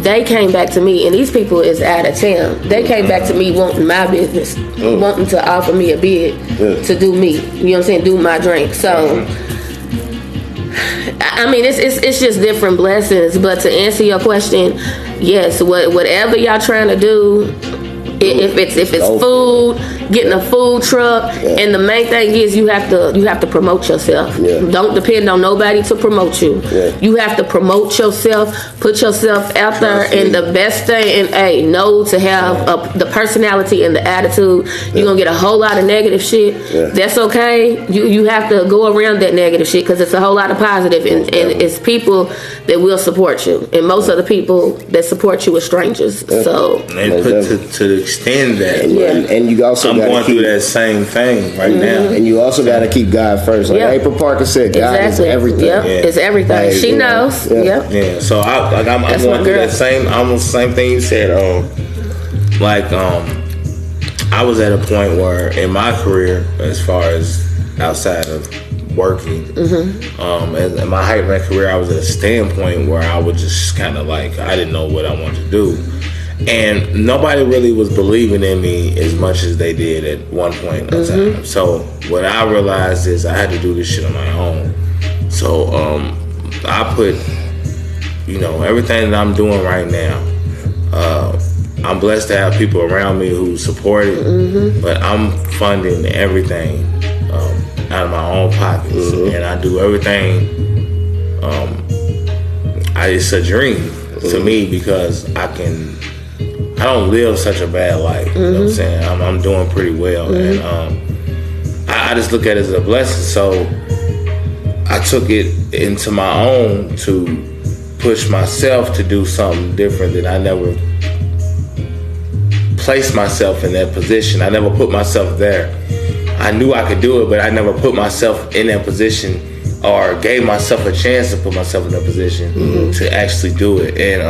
They came back to me, and these people is out of town. They came back to me wanting my business, wanting to offer me a bid to do me. You know what I'm saying? Do my drink. So, I mean, it's just different blessings. But to answer your question, yes, whatever y'all trying to do. If it's food, getting a food truck, and the main thing is you have to promote yourself. Don't depend on nobody to promote you. You have to promote yourself, put yourself out there, and the best thing, and know to have the personality and the attitude. You're gonna get a whole lot of negative shit. That's okay. You have to go around that negative shit because it's a whole lot of positive, and it's people that will support you, and most of the people that support you are strangers. So and to extend that, and you also I'm going through that same thing right now, and you also got to keep God first. Like April Parker said, God is everything. It's everything. Like, she knows. So I'm going through that almost same thing you said. I was at a point where in my career, as far as outside of working, in my height of my career, I was at a standpoint where I was just kind of like, I didn't know what I wanted to do. And nobody really was believing in me as much as they did at one point in time. So what I realized is I had to do this shit on my own. So I put, everything that I'm doing right now, I'm blessed to have people around me who support it, but I'm funding everything out of my own pockets. And I do everything. It's a dream to me because I don't live such a bad life. You know what I'm saying? I'm doing pretty well. And I just look at it as a blessing. So I took it into my own to push myself to do something different that I never placed myself in that position. I never put myself there. I knew I could do it, but I never put myself in that position or gave myself a chance to put myself in that position to actually do it. And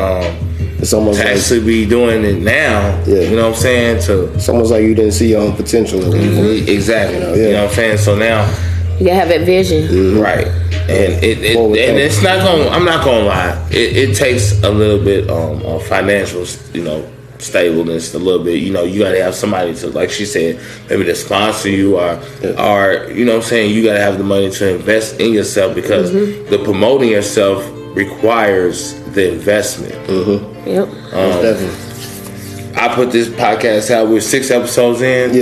it's almost to actually be doing it now. You know what I'm saying? It's almost like you didn't see your own potential. Exactly. You know what I'm saying? So now you gotta have that vision, right? And it's not going. I'm not gonna lie. It takes a little bit of financial, stableness. A little bit. You gotta have somebody to, like she said, maybe to sponsor you, or you know what I'm saying. You gotta have the money to invest in yourself because the promoting yourself requires the investment. Definitely. I put this podcast out. We're 6 episodes in.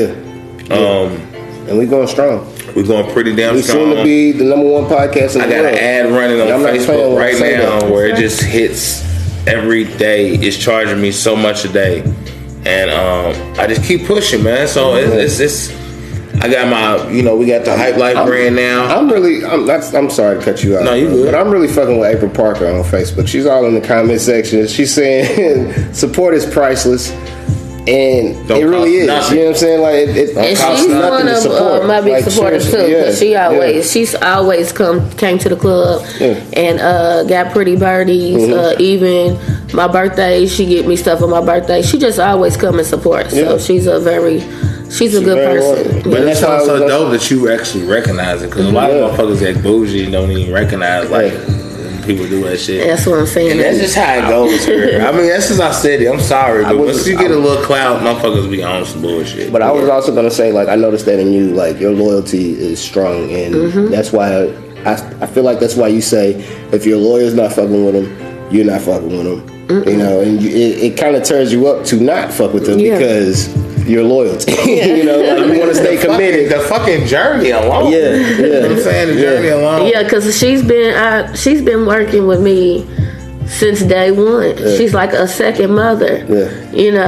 And we're going strong. We're going pretty damn strong. We seem to be the #1 podcast in the world. I got an ad running on Facebook right now where it just hits every day. It's charging me so much a day, and I just keep pushing, man. So it's I got my, we got the Hype Life brand now. I'm sorry to cut you out. No, you good. But I'm really fucking with April Parker on Facebook. She's all in the comment section. She's saying support is priceless. And it really is. Nothing. You know what I'm saying? Like it costs nothing to support. My big supporters too. Because she's always came to the club and got pretty birdies. Even my birthday, she get me stuff on my birthday. She just always come and support. So she's a good person. But that's also dope that you actually recognize it because a lot of motherfuckers that bougie and don't even recognize people do that shit. That's what I'm saying. And that's just how it goes here. I mean, that's just I said it. I'm sorry, but once you get a little clout, motherfuckers be on some bullshit. But I was also gonna say, like, I noticed that in you, like, your loyalty is strong, and that's why I feel like that's why you say if your lawyer's not fucking with him, you're not fucking with him. And it kind of turns you up to not fuck with them because your loyalty. You want to stay committed. The fucking journey alone. You know what I'm saying? The journey alone. Yeah, because she's been working with me since day one. She's like a second mother. And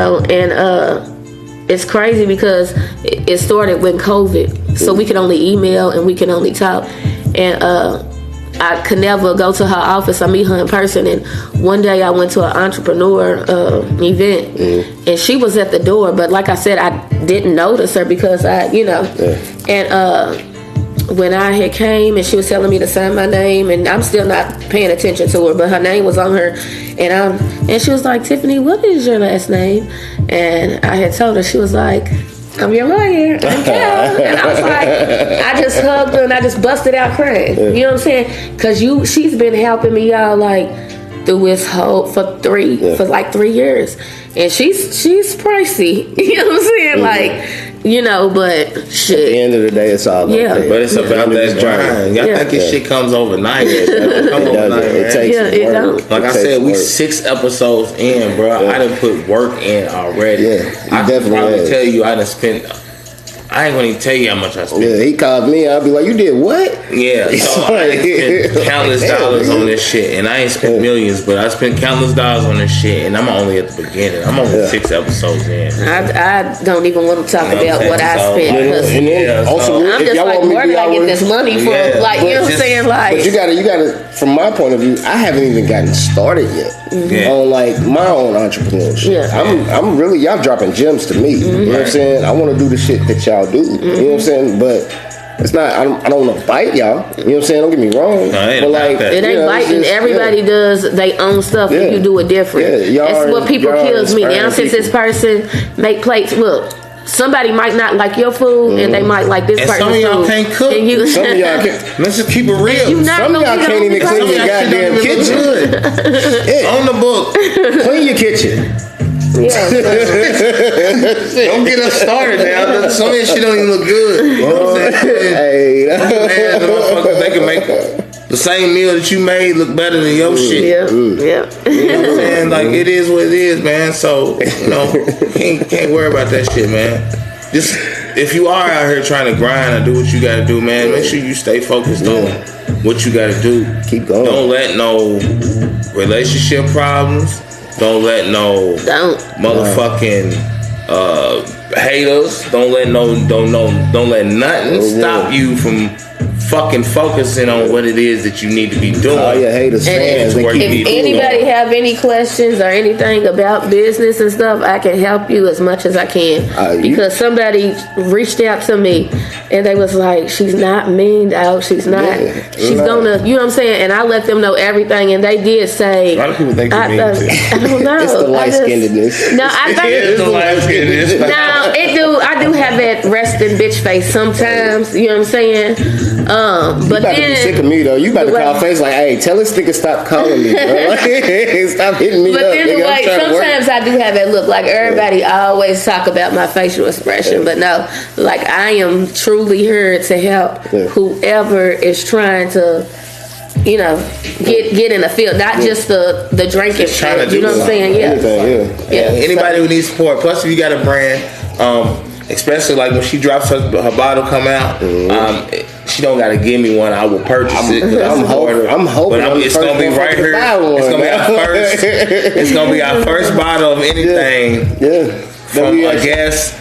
it's crazy because it started when COVID so we can only email and we can only talk. And I could never go to her office or meet her in person. And one day I went to an entrepreneur event, and she was at the door. But like I said, I didn't notice her because and when I had came and she was telling me to sign my name, and I'm still not paying attention to her, but her name was on her, and she was like, "Tiffany, what is your last name?" And I had told her. She was like, "I'm your lawyer." And I was like, I just hugged her and I just busted out crying. You know what I'm saying? Because she's been helping me, y'all, like through this whole for like 3 years, and she's pricey. You know what I'm saying? Like. But shit. At the end of the day, it's all about but it's about that grind. Y'all think this shit comes overnight. It takes work. Like I said, we 6 episodes in, bro. I done put work in already. I can probably tell you I done spent. I ain't gonna even tell you how much I spent. Yeah, he called me. I'll be like, "You did what?" Yeah, so I spent countless dollars on this shit, and I ain't spent millions, but I spent countless dollars on this shit, and I'm only at the beginning. I'm only 6 episodes in. I don't even want to talk about what I spent. I'm just like, where did I get this money from? Like, you know what I'm saying? Like, but you gotta. From my point of view, I haven't even gotten started yet on like my own entrepreneurship. I'm really y'all dropping gems to me. You know what I'm saying? I want to do the shit that y'all do. You know what I'm saying? But it's not. I don't want to bite y'all. You know what I'm saying? Don't get me wrong. No, but like, it ain't biting. Everybody does their own stuff, and you do it different. That's what people kills me. Now since this person make plates, look. Somebody might not like your food, and they might like this person's food. Some of y'all can't cook. Some of y'all can't. Let's just keep it real. Some of y'all can't even clean your goddamn kitchen. On the book. Clean your kitchen. Don't get us started now. Some of this shit don't even look good. You know what I'm saying? Hey, they can make the same meal that you made look better than your shit. Yeah. You know what I'm saying? Like, it is what it is, man. So, can't worry about that shit, man. Just, if you are out here trying to grind and do what you gotta do, man, make sure you stay focused on what you gotta do. Keep going. Don't let no relationship problems. Don't let no motherfucking haters. Don't let nothing stop you from fucking focusing on what it is that you need to be doing. All your haters, fans. If anybody have any questions or anything about business and stuff, I can help you as much as I can. Because somebody reached out to me and they was like, "She's not mean, dog. She's not. She's gonna." You know what I'm saying? And I let them know everything, and they did say. A lot of people think you're mean too. I don't know. It's the light-skinnedness. No, I think it's the light-skinnedness. No, I do have that resting bitch face sometimes. You know what I'm saying? But you about to be sick of me though. You about to call face like, "Hey, tell this nigga stop calling me, bro. Stop hitting me up." But then, sometimes I do have that look. Like everybody always talk about my facial expression, but no, like I am truly here to help whoever is trying to, get in the field, not just the drinking field. You know what I'm saying? Anybody who needs support. Plus, if you got a brand, especially like when she drops her bottle come out, she don't gotta give me one. I will purchase it. I'm hoping. But it's gonna be right here. It's gonna be our first. It's gonna be our first bottle of anything. From a guest.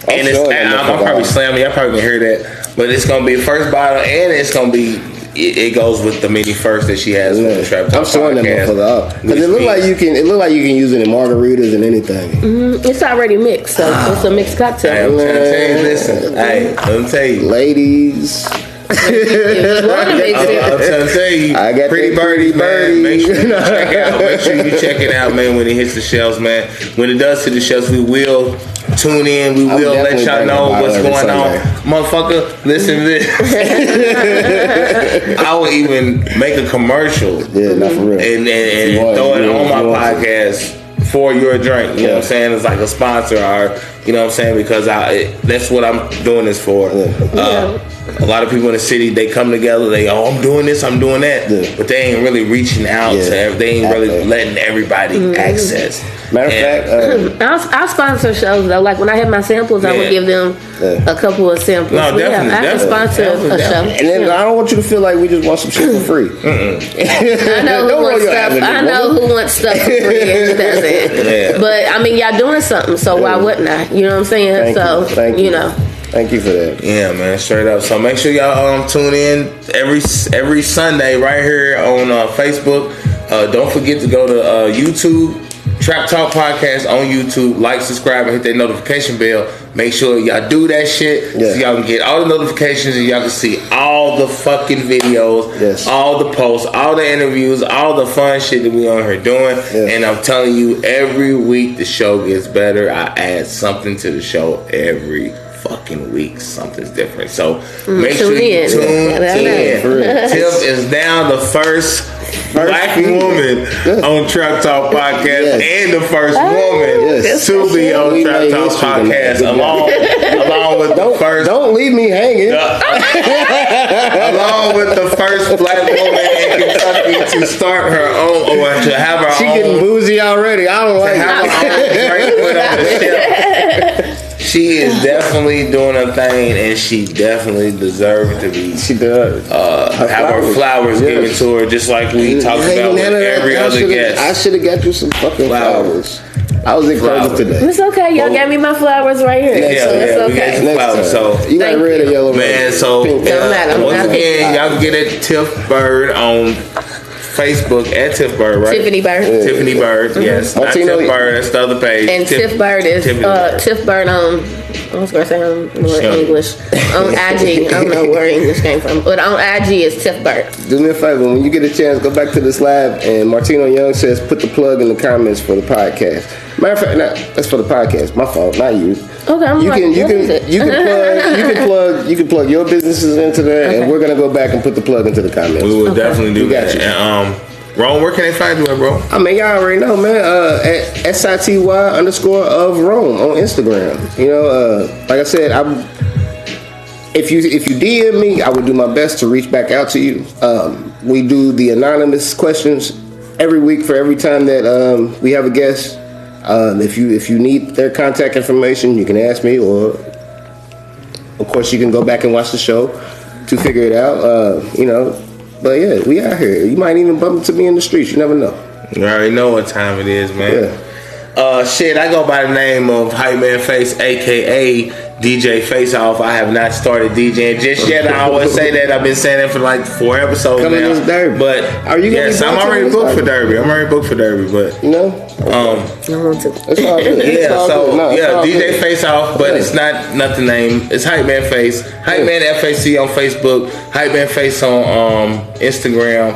And I'm probably slamming. Y'all probably can hear that. But it's gonna be the first bottle, and it's gonna be. It goes with the mini first that she has with the Trap Talk. I'm showing that motherfucker up because it look like you can. It look like you can use it in margaritas and anything. It's already mixed, so it's a mixed cocktail. Hey, I'm trying to tell you, listen. Hey, let me tell you, ladies. I'm trying to tell you, I got Pretty Birdie, man. Make sure you check out. Make sure you check it out, man. When it hits the shelves, man. When it does hit the shelves, we will tune in. We will let y'all know what's going on, motherfucker. Listen to this. I will even make a commercial, not for real, and throw it on my podcast for your drink. You know what I'm saying? It's like a sponsor, or you know what I'm saying, because that's what I'm doing this for. A lot of people in the city, they come together, I'm doing this, I'm doing that, but they ain't really reaching out to they ain't really letting everybody access. Matter of fact, I'll sponsor shows though. Like when I have my samples, I would give them a couple of samples. No, definitely. I can sponsor a show. And then I don't want you to feel like we just want some shit for free. I know who wants stuff for free and who doesn't. But I mean, y'all doing something, so why wouldn't I? You know what I'm saying? Thank you. You know. Thank you for that. Yeah, man, straight up. So make sure y'all tune in every Sunday right here on Facebook. Don't forget to go to YouTube, Trap Talk Podcast on YouTube. Like, subscribe, and hit that notification bell. Make sure y'all do that shit so y'all can get all the notifications and y'all can see all the fucking videos, all the posts, all the interviews, all the fun shit that we on here doing. And I'm telling you, every week the show gets better. I add something to the show every fucking week. Something's different. So make sure you tune in. Tiff is now the first black woman on Trap Talk Podcast and the first woman to be on Trap Talk Podcast along with the first. Don't leave me hanging. Along with the first black woman in Kentucky to start her own or to have her own. She getting boozy already. I don't like it. She is definitely doing her thing, and she definitely deserves to be. She does. Have her flowers given to her, just like we talked about with every other guest. I should have got you some fucking flowers. I was encouraged today. It's okay. Y'all gave me my flowers right here. It's okay. We got flowers, so you got red or yellow, man. So don't matter. Once again, y'all can get at Tiff Bird on Facebook at Tiff Bird, right? Tiffany Bird. Tiffany Bird, yes. Not Tiff Bird, that's the other page. And Tiff Bird is Tiff Bird on, I was going to say on English. On IG, I don't know where English came from, but on IG is Tiff Bird. Do me a favor, when you get a chance, go back to this live, and Martino Young says put the plug in the comments for the podcast. Matter of fact, that's for the podcast. My fault, not you. Okay, you can plug your businesses into that, and we're gonna go back and put the plug into the comments. We will definitely do that. And, Rome, where can they find you at, bro? I mean, y'all already know, man. At SITY_of Rome on Instagram. You know, like I said, if you DM me, I would do my best to reach back out to you. We do the anonymous questions every week for every time that we have a guest. If you need their contact information, you can ask me, or of course you can go back and watch the show to figure it out. You know, but yeah, we out here. You might even bump into me in the streets. You never know. You already know what time it is, man. Shit, I go by the name of Hype Man Face, aka DJ Face Off. I have not started DJing just yet. I always say that. I've been saying that for like 4 episodes Coming now. This Derby. But are you? Yes, I'm already booked for Derby. But you know, I want to. It's all good. DJ Face Off, but it's not nothing name. It's Hype Man Face, Hype Man FAC on Facebook, Hype Man Face on Instagram.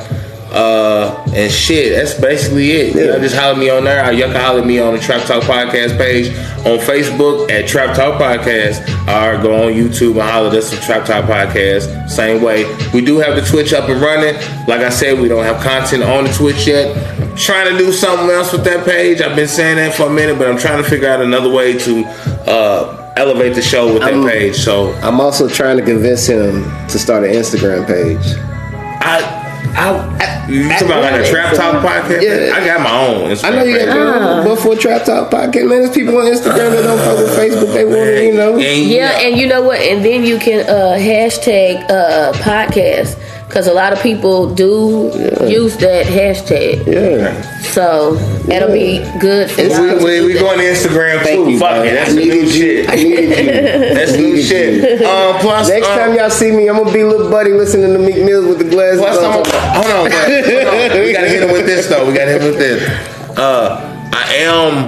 And shit, that's basically it. You know, just holler me on there. You can holler me on the Trap Talk Podcast page on Facebook at Trap Talk Podcast, or go on YouTube and holler at us at Trap Talk Podcast. Same way. We do have the Twitch up and running. Like I said, we don't have content on the Twitch yet. I'm trying to do something else with that page. I've been saying that for a minute, but I'm trying to figure out another way to elevate the show with that page. So I'm also trying to convince him to start an Instagram page. You talking about like a Trap Talk Podcast? Yeah. I got my own Instagram. I know you got your own, but for a Trap Talk Podcast, man, there's people on Instagram that don't fuck with Facebook. They want to, you know. And you know what? And then you can hashtag podcast, because a lot of people do use that hashtag. Yeah. So that'll be good for y'all. We going to Instagram too. Fuck it. That's new shit. I needed you. That's new shit. Plus, next time y'all see me, I'm gonna be little buddy listening to Meek Mills with the glasses. Plus, hold on. We gotta hit him with this though. I am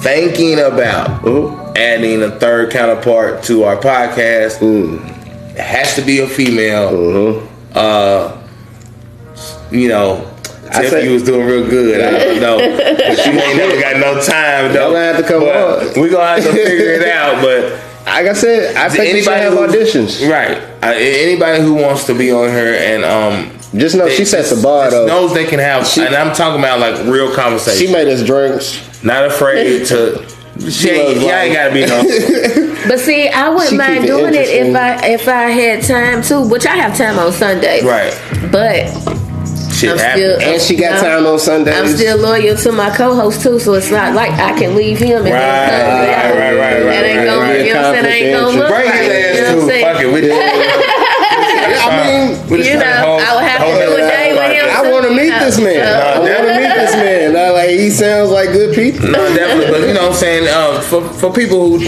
thinking about adding a third counterpart to our podcast. It has to be a female. You know, Tiffany was doing real good. I don't know, but you ain't never got no time though. Y'all gonna have to come on. We gonna have to figure it out. But like I said, I think anybody have auditions. Right. Anybody who wants to be on here and just know she sets the bar though. Knows they can have, and I'm talking about like real conversation. She made us drinks. Not afraid to. Y'all ain't gotta be no. But see, I wouldn't mind doing it if I had time too, which I have time on Sundays. Right. But shit happens. And she got time on Sundays. I'm still loyal to my co-host too, so it's not like I can leave him and right. That ain't gonna, you know what I'm saying? Ain't gonna look right. His ass too. Fuck it. I would have to do a day with him. I want to meet this man. Like, he sounds like good people. No, definitely. But you know what I'm saying? For people who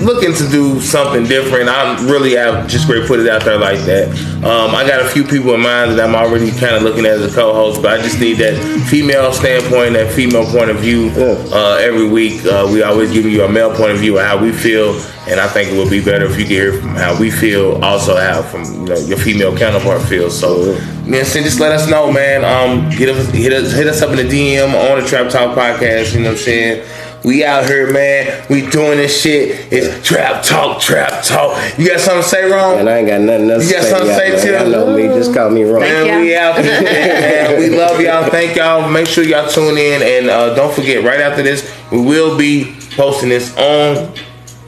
looking to do something different. I'm really just ready to put it out there like that. I got a few people in mind that I'm already kind of looking at as a co-host, but I just need that female standpoint, that female point of view. Every week, we always give you a male point of view of how we feel, and I think it would be better if you could hear from how we feel, also how from your female counterpart feels. So, so just let us know, man. Hit us up in the DM on the Trap Talk podcast. You know what I'm saying? We out here, man. We doing this shit. It's Trap Talk, Trap Talk. You got something to say, Ron? And I ain't got nothing else to say. You got something to say, Tim? Y'all know me. Just call me Ron. Man, we out here, man. We love y'all. Thank y'all. Make sure y'all tune in. And don't forget, right after this, we will be posting this on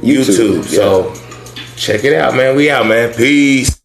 YouTube. So check it out, man. We out, man. Peace.